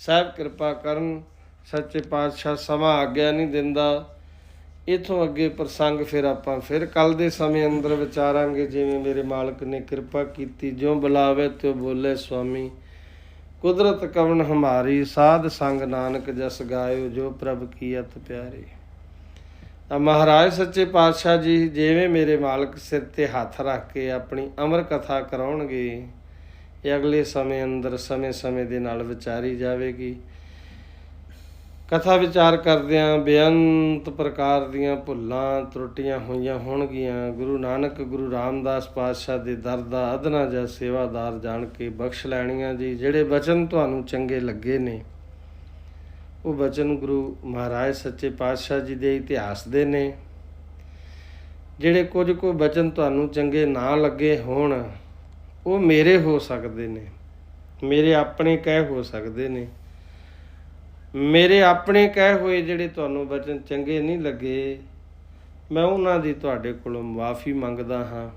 ਸਾਹਿਬ ਕਿਰਪਾ ਕਰਨ, ਸੱਚੇ ਪਾਤਸ਼ਾਹ ਸਮਾਂ ਆਗਿਆ ਨਹੀਂ ਦਿੰਦਾ। ਇਥੋਂ ਅੱਗੇ ਪ੍ਰਸੰਗ ਫਿਰ ਆਪਾਂ ਫਿਰ ਕੱਲ ਦੇ ਸਮੇਂ ਅੰਦਰ ਵਿਚਾਰਾਂਗੇ, ਜਿਵੇਂ ਮੇਰੇ ਮਾਲਕ ਨੇ ਕਿਰਪਾ ਕੀਤੀ। ਜਿਉਂ ਬੁਲਾਵੇ ਤਿਉ ਬੋਲੇ ਸੁਆਮੀ, ਕੁਦਰਤ ਕਵਣ ਹਮਾਰੀ, ਸਾਧ ਸੰਗ ਨਾਨਕ ਜਸ ਗਾਇਓ, ਜੋ ਪ੍ਰਭ ਕੀ ਅਤ ਪਿਆਰੀ। ਮਹਾਰਾਜ ਸੱਚੇ ਪਾਤਸ਼ਾਹ ਜੀ ਜਿਵੇਂ ਮੇਰੇ ਮਾਲਕ ਸਿਰ ਤੇ ਹੱਥ ਰੱਖ ਕੇ ਆਪਣੀ ਅਮਰ ਕਥਾ ਕਰਾਉਣਗੇ, ਇਹ ਅਗਲੇ ਸਮੇਂ ਅੰਦਰ ਸਮੇਂ ਦੇ ਨਾਲ ਵਿਚਾਰੀ ਜਾਵੇਗੀ। ਕਥਾ ਵਿਚਾਰ ਕਰਦਿਆਂ ਬੇਅੰਤ ਪ੍ਰਕਾਰ ਦੀਆਂ ਭੁੱਲਾਂ ਤਰੁੱਟੀਆਂ ਹੋਈਆਂ ਹੋਣਗੀਆਂ। ਗੁਰੂ ਨਾਨਕ ਗੁਰੂ ਰਾਮਦਾਸ ਪਾਤਸ਼ਾਹ ਦੇ ਦਰ ਦਾ ਅਧਨਾ ਜਿਹਾ ਸੇਵਾਦਾਰ ਜਾਣ ਕੇ ਬਖਸ਼ ਲੈਣੀਆਂ ਜੀ। ਜਿਹੜੇ ਬਚਨ ਤੁਹਾਨੂੰ ਚੰਗੇ ਲੱਗੇ ਨੇ, ਉਹ ਬਚਨ ਗੁਰੂ ਮਹਾਰਾਜ ਸੱਚੇ ਪਾਤਸ਼ਾਹ ਜੀ ਦੇ ਇਤਿਹਾਸ ਦੇ ਨੇ। ਜਿਹੜੇ ਕੁਝ ਕੁ ਬਚਨ ਤੁਹਾਨੂੰ ਚੰਗੇ ਨਾ ਲੱਗੇ ਹੋਣ, ਉਹ ਮੇਰੇ ਹੋ ਸਕਦੇ ਨੇ, ਮੇਰੇ ਆਪਣੇ ਕਹਿ ਹੋ ਸਕਦੇ ਨੇ। ਮੇਰੇ ਆਪਣੇ ਕਹਿ ਹੋਏ ਜਿਹੜੇ ਤੁਹਾਨੂੰ ਬਚਨ ਚੰਗੇ ਨਹੀਂ ਲੱਗੇ, ਮੈਂ ਉਹਨਾਂ ਦੀ ਤੁਹਾਡੇ ਕੋਲੋਂ ਮੁਆਫੀ ਮੰਗਦਾ ਹਾਂ।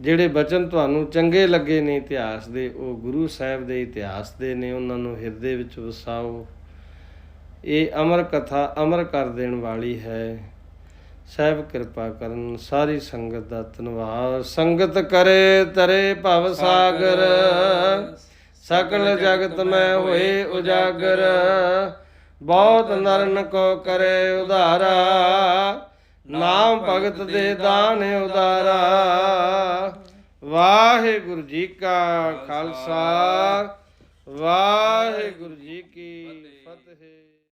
ਜਿਹੜੇ ਬਚਨ ਤੁਹਾਨੂੰ ਚੰਗੇ ਲੱਗੇ ਨੇ ਇਤਿਹਾਸ ਦੇ, ਉਹ ਗੁਰੂ ਸਾਹਿਬ ਦੇ ਇਤਿਹਾਸ ਦੇ ਨੇ, ਉਹਨਾਂ ਨੂੰ ਹਿਰਦੇ ਵਿੱਚ ਵਸਾਓ। ਇਹ ਅਮਰ ਕਥਾ ਅਮਰ ਕਰ ਦੇਣ ਵਾਲੀ ਹੈ। ਸਾਹਿਬ ਕਿਰਪਾ ਕਰਨ। ਸਾਰੀ ਸੰਗਤ ਦਾ ਧੰਨਵਾਦ। ਸੰਗਤ ਕਰੇ ਤਰੇ ਭਵ ਸਾਗਰ, ਸਕਲ ਜਗਤ ਮੈਂ ਹੋਏ ਉਜਾਗਰ। ਬਹੁਤ ਨਰਨ ਕੋ ਕਰੇ ਉਧਾਰਾ, ਨਾਮ ਭਗਤ ਦੇ ਦਾਨ ਉਦਾਰਾ। ਵਾਹਿਗੁਰੂ ਜੀ ਕਾ ਖਾਲਸਾ, ਵਾਹਿਗੁਰੂ ਜੀ ਕੀ